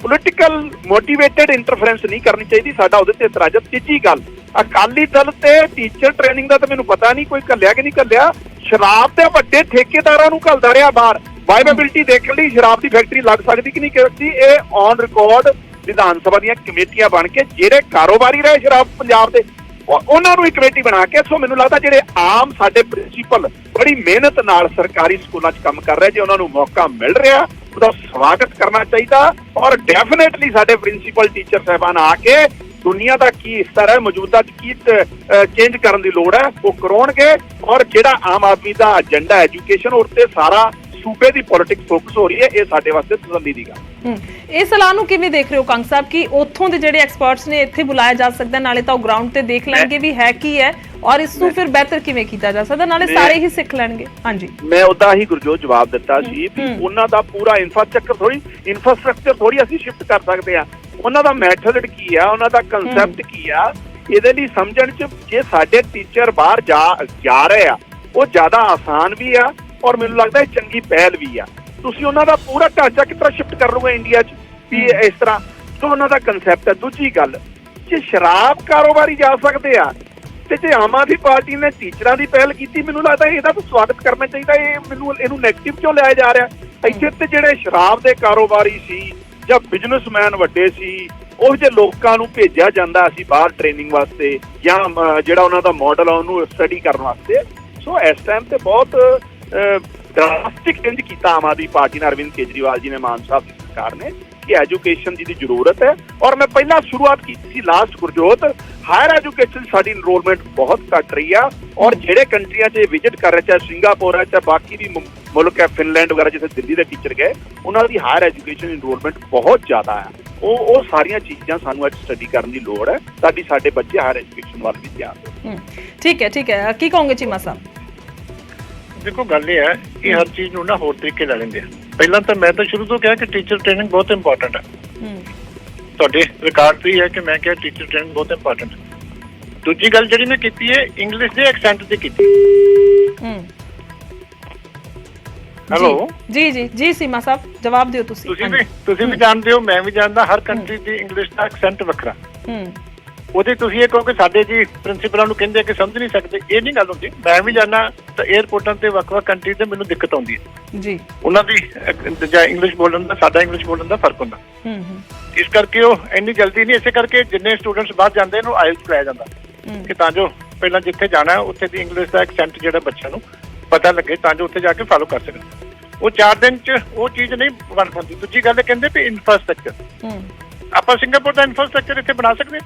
ਪੋਲੀਟੀਕਲ ਮੋਟੀਵੇਟਡ ਇੰਟਰਫੇਰੈਂਸ ਨਹੀਂ ਕਰਨੀ ਚਾਹੀਦੀ, ਸਾਡਾ ਉਹਦੇ ਤੇ ਇਤਰਾਜ਼। ਤੀਜੀ ਗੱਲ, ਅਕਾਲੀ ਦਲ ਤੇ ਟੀਚਰ ਟ੍ਰੇਨਿੰਗ ਦਾ ਤਾਂ ਮੈਨੂੰ ਪਤਾ ਨਹੀਂ ਕੋਈ ਘੱਲਿਆ ਕਿ ਨਹੀਂ ਘੱਲਿਆ, ਸ਼ਰਾਬ ਦੇ ਵੱਡੇ ਠੇਕੇਦਾਰਾਂ ਨੂੰ ਘੱਲਦਾ ਰਿਹਾ ਬਾਹਰ। ਵਾਇਬਿਲਿਟੀ ਦੇਖਣ ਲਈ ਸ਼ਰਾਬ ਦੀ ਫੈਕਟਰੀ ਲੱਗ ਸਕਦੀ ਕਿ ਨਹੀਂ ਸਕਦੀ, ਇਹ ਔਨ ਰਿਕਾਰਡ ਵਿਧਾਨ ਸਭਾ ਦੀਆਂ ਕਮੇਟੀਆਂ ਬਣ ਕੇ ਜਿਹੜੇ ਕਾਰੋਬਾਰੀ ਰਹੇ ਸ਼ਰਾਬ ਪੰਜਾਬ ਦੇ ਉਹਨਾਂ ਨੂੰ ਇੱਕ ਕਮੇਟੀ ਬਣਾ ਕੇ। ਸੋ ਮੈਨੂੰ ਲੱਗਦਾ ਜਿਹੜੇ ਆਮ ਸਾਡੇ ਪ੍ਰਿੰਸੀਪਲ ਬੜੀ ਮਿਹਨਤ ਨਾਲ ਸਰਕਾਰੀ ਸਕੂਲਾਂ 'ਚ ਕੰਮ ਕਰ ਰਹੇ, ਜੇ ਉਹਨਾਂ ਨੂੰ ਮੌਕਾ ਮਿਲ ਰਿਹਾ ਉਹਦਾ ਸਵਾਗਤ ਕਰਨਾ ਚਾਹੀਦਾ ਔਰ ਡੈਫੀਨੇਟਲੀ ਸਾਡੇ ਪ੍ਰਿੰਸੀਪਲ ਟੀਚਰ ਸਾਹਿਬਾਨ ਆ ਕੇ ਦੁਨੀਆ ਦਾ ਕੀ ਸਤਰ ਹੈ, ਮੌਜੂਦਾ ਕੀ ਚੇਂਜ ਕਰਨ ਦੀ ਲੋੜ ਹੈ ਉਹ ਕਰਾਉਣਗੇ। ਔਰ ਜਿਹੜਾ ਆਮ ਆਦਮੀ ਦਾ ਏਜੰਡਾ ਐਜੂਕੇਸ਼ਨ ਉੱਤੇ ਸਾਰਾ ਸੂਬੇ ਦੀ ਪੋਲਿਟਿਕਸ ਫੋਕਸ ਹੋ ਰਹੀ ਹੈ, ਇਹ ਸਾਡੇ ਵਾਸਤੇ ਤਸੱਲੀ ਦੀ ਗੱਲ। ਇਹ ਸਲਾਹ ਨੂੰ ਕਿਵੇਂ ਦੇਖ ਰਹੇ ਹੋ ਕੰਗ ਸਾਹਿਬ ਕਿ ਉੱਥੋਂ ਦੇ ਜਿਹੜੇ ਐਕਸਪਰਟਸ ਨੇ ਇੱਥੇ ਬੁਲਾਇਆ ਜਾ ਸਕਦਾ, ਨਾਲੇ ਤਾਂ ਉਹ ਗਰਾਊਂਡ ਤੇ ਦੇਖ ਲੈਣਗੇ ਵੀ ਹੈ ਕੀ ਹੈ ਔਰ ਇਸ ਨੂੰ ਫਿਰ ਬਿਹਤਰ ਕਿਵੇਂ ਕੀਤਾ ਜਾ ਸਕਦਾ, ਨਾਲੇ ਸਾਰੇ ਹੀ ਸਿੱਖ ਲੈਣਗੇ। ਹਾਂਜੀ, ਮੈਂ ਉਹਦਾ ਹੀ ਗੁਰਜੋਤ ਜਵਾਬ ਦਿੱਤਾ ਸੀ ਵੀ ਉਹਨਾਂ ਦਾ ਪੂਰਾ ਇਨਫਰਾਸਟ੍ਰਕਚਰ ਥੋੜੀ ਅਸੀਂ ਸ਼ਿਫਟ ਕਰ ਸਕਦੇ ਆ। ਉਹਨਾਂ ਦਾ ਮੈਥਡ ਕੀ ਆ, ਉਹਨਾਂ ਦਾ ਕਨਸੈਪਟ ਕੀ ਆ, ਇਹਦੇ ਲਈ ਸਮਝਣ 'ਚ ਜੇ ਸਾਡੇ ਟੀਚਰ ਬਾਹਰ ਜਾ ਰਹੇ ਆ ਉਹ ਜ਼ਿਆਦਾ ਆਸਾਨ ਵੀ ਆ ਔਰ ਮੈਨੂੰ ਲੱਗਦਾ ਇਹ ਚੰਗੀ ਪਹਿਲ ਵੀ ਆ। ਤੁਸੀਂ ਉਹਨਾਂ ਦਾ ਪੂਰਾ ਢਾਂਚਾ ਕਿਸ ਤਰ੍ਹਾਂ ਸ਼ਿਫਟ ਕਰ ਲਓਗੇ ਇੰਡੀਆ 'ਚ ਵੀ ਇਸ ਤਰ੍ਹਾਂ, ਸੋ ਉਹਨਾਂ ਦਾ ਕਨਸੈਪਟ ਹੈ। ਦੂਜੀ ਗੱਲ, ਜੇ ਸ਼ਰਾਬ ਕਾਰੋਬਾਰੀ ਜਾ ਸਕਦੇ ਆ ਤੇ ਜੇ ਆਮ ਆਦਮੀ ਪਾਰਟੀ ਨੇ ਟੀਚਰਾਂ ਦੀ ਪਹਿਲ ਕੀਤੀ, ਮੈਨੂੰ ਲੱਗਦਾ ਇਹਦਾ ਤਾਂ ਸਵਾਗਤ ਕਰਨਾ ਚਾਹੀਦਾ। ਇਹਨੂੰ ਨੈਗੇਟਿਵ ਕਿਉਂ ਲਿਆ ਜਾ ਰਿਹਾ? ਇੱਥੇ ਤੇ ਜਿਹੜੇ ਸ਼ਰਾਬ ਦੇ ਕਾਰੋਬਾਰੀ ਸੀ ਜਾਂ ਬਿਜ਼ਨਸਮੈਨ ਵੱਡੇ ਸੀ, ਉਹ ਜੇ ਲੋਕਾਂ ਨੂੰ ਭੇਜਿਆ ਜਾਂਦਾ ਸੀ ਬਾਹਰ ਟ੍ਰੇਨਿੰਗ ਵਾਸਤੇ ਜਾਂ ਜਿਹੜਾ ਉਹਨਾਂ ਦਾ ਮਾਡਲ ਆ ਉਹਨੂੰ ਸਟੱਡੀ ਕਰਨ ਵਾਸਤੇ। ਸੋ ਇਸ ਟਾਈਮ ਤੇ ਬਹੁਤ ਡਰਾਸਟਿਕ ਚੇਂਜ ਕੀਤਾ ਆਮ ਆਦਮੀ ਪਾਰਟੀ ਨੇ, ਅਰਵਿੰਦ ਕੇਜਰੀਵਾਲ ਜੀ ਨੇ, ਮਾਨ ਸਾਹਿਬ ਦੀ ਸਰਕਾਰ ਨੇ, ਕਿ ਐਜੂਕੇਸ਼ਨ ਦੀ ਜ਼ਰੂਰਤ ਹੈ। ਔਰ ਮੈਂ ਪਹਿਲਾਂ ਸ਼ੁਰੂਆਤ ਕੀਤੀ ਸੀ ਲਾਸਟ ਗੁਰਜੋਤ, ਹਾਇਰ ਐਜੂਕੇਸ਼ਨ ਸਾਡੀ ਇਨਰੋਲਮੈਂਟ ਬਹੁਤ ਘੱਟ ਰਹੀ ਆ ਔਰ ਜਿਹੜੇ ਕੰਟਰੀਆਂ 'ਚ ਵਿਜ਼ਿਟ ਕਰ ਰਹੇ, ਚਾਹੇ ਸਿੰਗਾਪੁਰ ਹੈ ਚਾਹੇ ਬਾਕੀ ਵੀ ਮੁਲਕ ਹੈ, ਫਿਨਲੈਂਡ ਵਗੈਰਾ, ਜਿੱਥੇ ਦਿੱਲੀ ਦੇ ਟੀਚਰ ਗਏ, ਉਹਨਾਂ ਦੀ ਹਾਇਰ ਐਜੂਕੇਸ਼ਨ ਇਨਰੋਲਮੈਂਟ ਬਹੁਤ ਜ਼ਿਆਦਾ ਹੈ। ਉਹ ਸਾਰੀਆਂ ਚੀਜ਼ਾਂ ਸਾਨੂੰ ਅੱਜ ਸਟੱਡੀ ਕਰਨ ਦੀ ਲੋੜ ਹੈ, ਸਾਡੇ ਬੱਚੇ ਹਾਇਰ ਐਜੂਕੇਸ਼ਨ ਵੱਲ ਵੀ ਧਿਆਨ ਦੇਣ। ਠੀਕ ਹੈ, ਠੀਕ ਹੈ, ਕੀ ਕਹੋਗੇ ਚੀਮਾ ਸਾਹਿਬ? ਦੇਖੋ ਗੱਲ ਇਹ ਹੈ ਕਿ ਹਰ ਚੀਜ਼ ਨੂੰ ਨਾ ਹੋਰ ਤਰੀਕੇ ਲੈ ਲੈਂਦੇ ਆ। ਪਹਿਲਾਂ ਤਾਂ ਮੈਂ ਤਾਂ ਸ਼ੁਰੂ ਤੋਂ ਕਿਹਾ ਕਿ ਟੀਚਰ ਟ੍ਰੇਨਿੰਗ ਬਹੁਤ ਇੰਪੋਰਟੈਂਟ ਹੈ। ਤੁਹਾਡੇ ਰਿਕਾਰਡ ਤੇ ਹੀ ਹੈ ਕਿ ਮੈਂ ਕਿਹਾ ਟੀਚਰ ਟ੍ਰੇਨਿੰਗ ਬਹੁਤ ਇੰਪੋਰਟੈਂਟ ਹੈ। ਦੂਜੀ ਗੱਲ ਜਿਹੜੀ ਮੈਂ ਕੀਤੀ ਹੈ ਇੰਗਲਿਸ਼ ਦੇ ਐਕਸੈਂਟ ਤੇ ਕੀਤੀ। ਹੈਲੋ ਜੀ ਜੀ ਜੀ ਸੀਮਾ ਸਾਹਿਬ ਜਵਾਬ ਦਿਓ ਤੁਸੀਂ ਵੀ ਜਾਣਦੇ ਹੋ, ਮੈਂ ਵੀ ਜਾਣਦਾ, ਹਰ ਕੰਟਰੀ ਦੀ ਇੰਗਲਿਸ਼ ਦਾ ਐਕਸੈਂਟ ਵੱਖਰਾ। ਉਹਦੇ ਤੁਸੀਂ ਇਹ ਕਹੋ ਕਿ ਸਾਡੇ ਜੀ ਪ੍ਰਿੰਸੀਪਲਾਂ ਨੂੰ ਕਹਿੰਦੇ ਕਿ ਸਮਝ ਨਹੀਂ ਸਕਦੇ, ਇਹ ਨਹੀਂ ਗੱਲ ਹੁੰਦੀ। ਮੈਂ ਵੀ ਜਾਣਾ ਤਾਂ 에ਅਰਪੋਰਟਾਂ ਤੇ ਵੱਖ-ਵੱਖ ਕੰਟਰੀ ਤੇ ਮੈਨੂੰ ਦਿੱਕਤ ਆਉਂਦੀ ਹੈ ਜੀ, ਉਹਨਾਂ ਦੀ ਇੰਗਲਿਸ਼ ਬੋਲਣ ਦਾ ਸਾਡਾ ਇੰਗਲਿਸ਼ ਬੋਲਣ ਦਾ ਫਰਕ ਹੁੰਦਾ। ਇਸ ਕਰਕੇ ਉਹ ਇੰਨੀ ਜਲਦੀ ਨਹੀਂ, ਇਸੇ ਕਰਕੇ ਜਿੰਨੇ ਸਟੂਡੈਂਟਸ ਬਾਹਰ ਜਾਂਦੇ ਨੇ ਆਇਲਸ ਕਰਾਇਆ ਜਾਂਦਾ ਕਿ ਤਾਂ ਜੋ ਪਹਿਲਾਂ ਜਿੱਥੇ ਜਾਣਾ ਉੱਥੇ ਦੀ ਇੰਗਲਿਸ਼ ਦਾ ਐਕਸੈਂਟ ਜਿਹੜਾ ਬੱਚਿਆਂ ਨੂੰ ਪਤਾ ਲੱਗੇ ਤਾਂ ਜੋ ਉੱਥੇ ਜਾ ਕੇ ਫਾਲੋ ਕਰ ਸਕਣ। ਉਹ 4 ਦਿਨ ਚ ਉਹ ਚੀਜ਼ ਨਹੀਂ ਬਣ ਪਾਉਂਦੀ। ਦੂਜੀ ਗੱਲ ਕਹਿੰਦੇ ਵੀ ਇਨਫਰਾਸਟ੍ਰਕਚਰ, ਆਪਾਂ ਸਿੰਗਾਪੁਰ ਦਾ ਇਨਫਰਾਸਟ੍ਰਕਚਰ ਇੱਥੇ ਬਣਾ ਸਕਦੇ।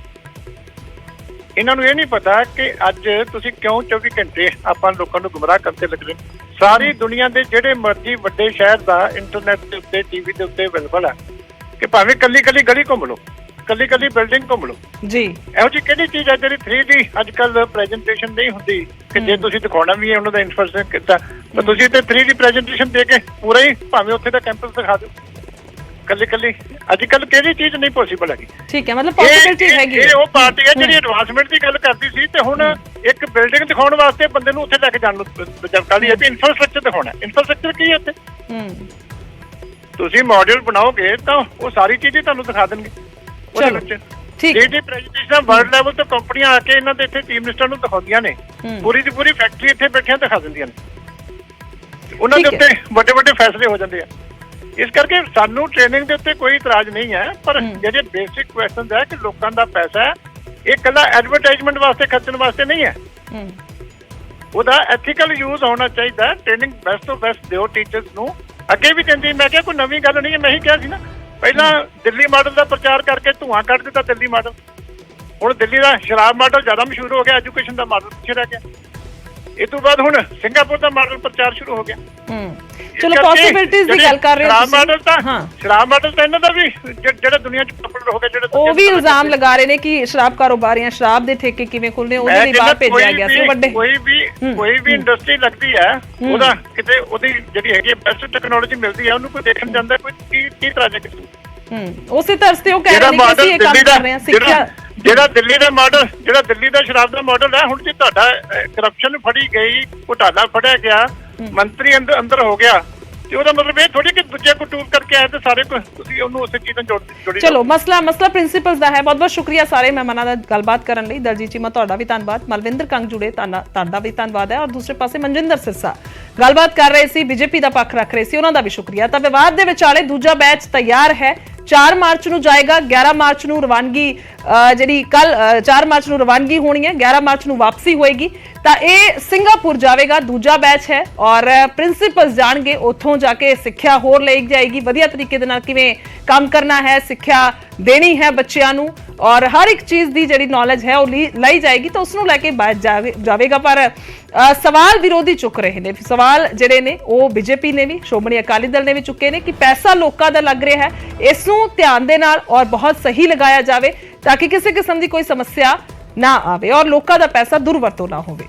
ਇਹਨਾਂ ਨੂੰ ਇਹ ਨਹੀਂ ਪਤਾ ਕਿ ਅੱਜ ਤੁਸੀਂ ਕਿਉਂ 24 ਘੰਟੇ ਆਪਾਂ ਲੋਕਾਂ ਨੂੰ ਗੁੰਮਰਾਹ ਕਰਦੇ ਲੱਗ ਰਹੇ। ਸਾਰੀ ਦੁਨੀਆ ਦੇ ਜਿਹੜੇ ਮਰਜ਼ੀ ਵੱਡੇ ਸ਼ਹਿਰ ਦਾ ਇੰਟਰਨੈਟ ਦੇ ਉੱਤੇ ਟੀਵੀ ਦੇ ਉੱਤੇ ਅਵੇਲੇਬਲ ਹੈ ਕਿ ਭਾਵੇਂ ਕੱਲੀ ਗਲੀ ਘੁੰਮ ਲਓ, ਕੱਲੀ ਬਿਲਡਿੰਗ ਘੁੰਮ ਲਓ ਜੀ। ਇਹੋ ਜਿਹੀ ਕਿਹੜੀ ਚੀਜ਼ ਹੈ ਜਿਹੜੀ 3D ਅੱਜ ਕੱਲ ਪ੍ਰੈਜੈਂਟੇਸ਼ਨ ਨਹੀਂ ਹੁੰਦੀ ਕਿ ਜੇ ਤੁਸੀਂ ਦਿਖਾਉਣਾ ਵੀ ਹੈ ਉਹਨਾਂ ਦਾ ਇਨਫਰਾਸਟ੍ਰਕਚਰ ਕਿੱਦਾਂ, ਤਾਂ ਤੁਸੀਂ ਤੇ 3D ਪ੍ਰੈਜੈਂਟੇਸ਼ਨ ਦੇ ਕੇ ਪੂਰਾ ਹੀ ਭਾਵੇਂ ਉੱਥੇ ਦਾ ਕੈਂਪਸ ਦਿਖਾ ਦਿਓ। ਕੱਲੀ ਅੱਜ ਕੱਲ ਕਿਹੜੀ ਚੀਜ਼ ਨਹੀਂ ਪੋਸੀਬਲ ਹੈਗੀ। ਠੀਕ ਹੈ, ਮਤਲਬ ਪੋਸੀਬਿਲਿਟੀ ਹੈਗੀ। ਇਹ ਉਹ ਪਾਰਟੀ ਹੈ ਜਿਹੜੀ ਐਡਵਾਂਸਮੈਂਟ ਦੀ ਗੱਲ ਕਰਦੀ ਸੀ ਤੇ ਹੁਣ ਇੱਕ ਬਿਲਡਿੰਗ ਦਿਖਾਉਣ ਵਾਸਤੇ ਬੰਦੇ ਨੂੰ ਉੱਥੇ ਲੈ ਕੇ ਜਾਣ ਨੂੰ ਕਾਹਲੀ ਹੈ ਵੀ ਇਨਫਰਾਸਟ੍ਰਕਚਰ ਦਿਖਾਉਣਾ। ਇਨਫਰਾਸਟ੍ਰਕਚਰ ਕੀ ਹੈ ਉੱਥੇ? ਤੁਸੀਂ ਮਾਡਲ ਬਣਾਓਗੇ ਤਾਂ ਉਹ ਸਾਰੀ ਚੀਜ਼ਾਂ ਤੁਹਾਨੂੰ ਦਿਖਾ ਦੇਣਗੇ ਉਹਦੇ ਵਿੱਚ। ਜਿਹੜੀ ਪ੍ਰੈਜੈਂਟੇਸ਼ਨ ਵਰਲਡ ਲੈਵਲ ਤੋਂ ਕੰਪਨੀਆਂ ਆ ਕੇ ਇਹਨਾਂ ਦੇ ਇੱਥੇ ਚੀਫ ਮਿਨਿਸਟਰ ਨੂੰ ਦਿਖਾਉਂਦੀਆਂ ਨੇ, ਪੂਰੀ ਦੀ ਪੂਰੀ ਫੈਕਟਰੀ ਇੱਥੇ ਬੈਠਿਆਂ ਦਿਖਾ ਦਿੰਦੀਆਂ ਨੇ, ਉਹਨਾਂ ਦੇ ਉੱਤੇ ਵੱਡੇ ਫੈਸਲੇ ਹੋ ਜਾਂਦੇ ਆ। ਇਸ ਕਰਕੇ ਸਾਨੂੰ ਟ੍ਰੇਨਿੰਗ ਦੇ ਉੱਤੇ ਕੋਈ ਇਤਰਾਜ਼ ਨਹੀਂ ਹੈ, ਪਰ ਜਿਹੜੇ ਬੇਸਿਕ ਕੁਐਸਚਨਸ ਹੈ ਕਿ ਲੋਕਾਂ ਦਾ ਪੈਸਾ ਹੈ ਇਹ ਇਕੱਲਾ ਐਡਵਰਟਾਈਜ਼ਮੈਂਟ ਵਾਸਤੇ ਖਰਚਣ ਵਾਸਤੇ ਨਹੀਂ ਹੈ, ਉਹਦਾ ਐਥੀਕਲ ਯੂਜ਼ ਹੋਣਾ ਚਾਹੀਦਾ। ਟ੍ਰੇਨਿੰਗ ਬੈਸਟ ਤੋਂ ਬੈਸਟ ਦਿਓ ਟੀਚਰਸ ਨੂੰ। ਅੱਗੇ ਵੀ ਕਹਿੰਦੀ, ਮੈਂ ਕਿਹਾ ਕੋਈ ਨਵੀਂ ਗੱਲ ਨਹੀਂ ਹੈ, ਮੈਂ ਹੀ ਕਿਹਾ ਸੀ ਨਾ ਪਹਿਲਾਂ ਦਿੱਲੀ ਮਾਡਲ ਦਾ ਪ੍ਰਚਾਰ ਕਰਕੇ ਧੂਆਂ ਕੱਢ ਦਿੱਤਾ ਦਿੱਲੀ ਮਾਡਲ। ਹੁਣ ਦਿੱਲੀ ਦਾ ਸ਼ਰਾਬ ਮਾਡਲ ਜ਼ਿਆਦਾ ਮਸ਼ਹੂਰ ਹੋ ਗਿਆ, ਐਜੂਕੇਸ਼ਨ ਦਾ ਮਾਡਲ ਪਿੱਛੇ ਰਹਿ ਗਿਆ। ਇਹ ਤੋਂ ਬਾਅਦ ਹੁਣ ਸਿੰਗਾਪੁਰ ਦਾ ਮਾਡਲ ਪ੍ਰਚਾਰ ਸ਼ੁਰੂ ਹੋ ਗਿਆ। ਚਲੋ ਪੋਸਿਬਿਲਿਟੀਜ਼ ਦੀ ਗੱਲ ਕਰ ਰਹੇ ਹੋ ਸ਼ਰਾਬ ਮਾਡਲ ਤਾਂ ਇਹਨਾਂ ਦਾ ਵੀ ਜਿਹੜਾ ਦੁਨੀਆ 'ਚ ਪਪੂਲਰ ਹੋ ਗਿਆ, ਜਿਹੜਾ ਉਹ ਵੀ ਇਲਜ਼ਾਮ ਲਗਾ ਰਹੇ ਨੇ ਕਿ ਸ਼ਰਾਬ ਕਾਰੋਬਾਰੀਆਂ ਸ਼ਰਾਬ ਦੇ ਠੇਕੇ ਕਿਵੇਂ ਖੁੱਲ੍ਹਣੇ, ਉਹਦੇ ਲਈ ਬਾਹਰ ਭੇਜਿਆ ਗਿਆ ਸੀ। ਵੱਡੇ ਕੋਈ ਵੀ ਇੰਡਸਟਰੀ ਲੱਗਦੀ ਹੈ ਉਹਦਾ ਕਿਤੇ ਉਹਦੀ ਜਿਹੜੀ ਹੈਗੀ ਬੈਸਟ ਟੈਕਨੋਲੋਜੀ ਮਿਲਦੀ ਹੈ ਉਹਨੂੰ ਕੋਈ ਦੇਖਣ ਜਾਂਦਾ, ਕੋਈ ਕੀ ਤਰ੍ਹਾਂ ਦੇ ਉਸੇ ਤਰ੍ਹਾਂ ਤੇ ਉਹ ਕਹਿ ਰਹੇ ਨੇ ਕਿ ਅਸੀਂ ਇਹ ਕੰਮ ਕਰ ਰਹੇ ਹਾਂ। ਸਿੱਖਿਆ ਜਿਹੜਾ ਦਿੱਲੀ ਦਾ ਮਾਡਲ, ਜਿਹੜਾ ਦਿੱਲੀ ਦਾ ਸ਼ਰਾਬ ਦਾ ਮਾਡਲ ਹੈ, ਹੁਣ ਜੇ ਤੁਹਾਡਾ ਕਰਪਸ਼ਨ ਫੜੀ ਗਈ, ਘੁਟਾਲਾ ਫੜਿਆ ਗਿਆ, ਮੰਤਰੀ ਅੰਦਰ ਹੋ ਗਿਆ, ਤੇ ਉਹਦਾ ਮਤਲਬ ਇਹ ਥੋੜੀ ਕਿ ਦੂਜੇ ਕੋ ਟੂਰ ਕਰਕੇ ਆਏ ਤੇ ਸਾਰੇ ਤੁਸੀਂ ਉਹਨੂੰ ਉਸੇ ਚੀਜ਼ ਨਾਲ ਜੋੜੀ। ਚਲੋ ਮਸਲਾ ਪ੍ਰਿੰਸੀਪਲਸ ਦਾ ਹੈ। ਬਹੁਤ ਸ਼ੁਕਰੀਆ ਸਾਰੇ ਮਹਿਮਾਨਾਂ ਦਾ ਗੱਲਬਾਤ ਕਰਨ ਲਈ। ਦਲਜੀਤ ਚੀਮਾ ਤੁਹਾਡਾ ਵੀ ਧੰਨਵਾਦ, ਮਲਵਿੰਦਰ ਕੰਗ ਜੁੜੇ ਤੁਹਾਡਾ ਵੀ ਧੰਨਵਾਦ ਹੈ, ਔਰ ਦੂਸਰੇ ਪਾਸੇ ਮਨਜਿੰਦਰ ਸਿਰਸਾ ਗੱਲਬਾਤ ਕਰ ਰਹੇ ਸੀ, ਬੀਜੇਪੀ ਦਾ ਪੱਖ ਰੱਖ ਰਹੇ ਸੀ, ਉਹਨਾਂ ਦਾ ਵੀ ਸ਼ੁਕਰੀਆ। ਤਾਂ ਵਿਵਾਦ ਦੇ ਵਿਚਾਲੇ ਦੂਜਾ ਬੈਚ ਤਿਆਰ ਹੈ। 4 ਮਾਰਚ ਨੂੰ ਜਾਏਗਾ, 11 ਮਾਰਚ ਨੂੰ ਰਵਾਨਗੀ, ਜਿਹੜੀ ਕੱਲ 4 ਮਾਰਚ ਨੂੰ ਰਵਾਨਗੀ ਹੋਣੀ ਹੈ, 11 ਮਾਰਚ ਨੂੰ ਵਾਪਸੀ ਹੋਏਗੀ। ਤਾਂ ਇਹ ਸਿੰਗਾਪੁਰ ਜਾਵੇਗਾ, ਦੂਜਾ ਬੈਚ ਹੈ, ਔਰ ਪ੍ਰਿੰਸੀਪਲਸ ਜਾਣਗੇ, ਉੱਥੋਂ ਜਾ ਕੇ ਸਿੱਖਿਆ ਹੋਰ ਲਈ ਜਾਏਗੀ, ਵਧੀਆ ਤਰੀਕੇ ਦੇ ਨਾਲ ਕਿਵੇਂ ਕੰਮ ਕਰਨਾ ਹੈ, ਸਿੱਖਿਆ ਦੇਣੀ ਹੈ ਬੱਚਿਆਂ ਨੂੰ, ਔਰ ਹਰ ਇੱਕ ਚੀਜ਼ ਦੀ ਜਿਹੜੀ ਨੌਲੇਜ ਹੈ ਉਹ ਲਈ ਜਾਏਗੀ, ਤਾਂ ਉਸ ਨੂੰ ਲੈ ਕੇ ਜਾਵੇਗਾ। ਪਰ ਸਵਾਲ ਵਿਰੋਧੀ ਚੁੱਕ ਰਹੇ ਨੇ, ਸਵਾਲ ਜਿਹੜੇ ਨੇ ਉਹ ਬੀਜੇਪੀ ਨੇ ਵੀ, ਸ਼੍ਰੋਮਣੀ ਅਕਾਲੀ ਦਲ ਨੇ ਵੀ ਚੁੱਕੇ ਨੇ ਕਿ ਪੈਸਾ ਲੋਕਾਂ ਦਾ ਲੱਗ ਰਿਹਾ ਹੈ, ਇਸ ਨੂੰ ਧਿਆਨ ਦੇ ਨਾਲ ਔਰ ਬਹੁਤ ਸਹੀ ਲਗਾਇਆ ਜਾਵੇ ਤਾਂ ਕਿ ਕਿਸੇ ਕਿਸਮ ਦੀ ਕੋਈ ਸਮੱਸਿਆ ਨਾ ਆਵੇ ਔਰ ਲੋਕਾਂ ਦਾ ਪੈਸਾ ਦੁਰਵਰਤੋਂ ਨਾ ਹੋਵੇ।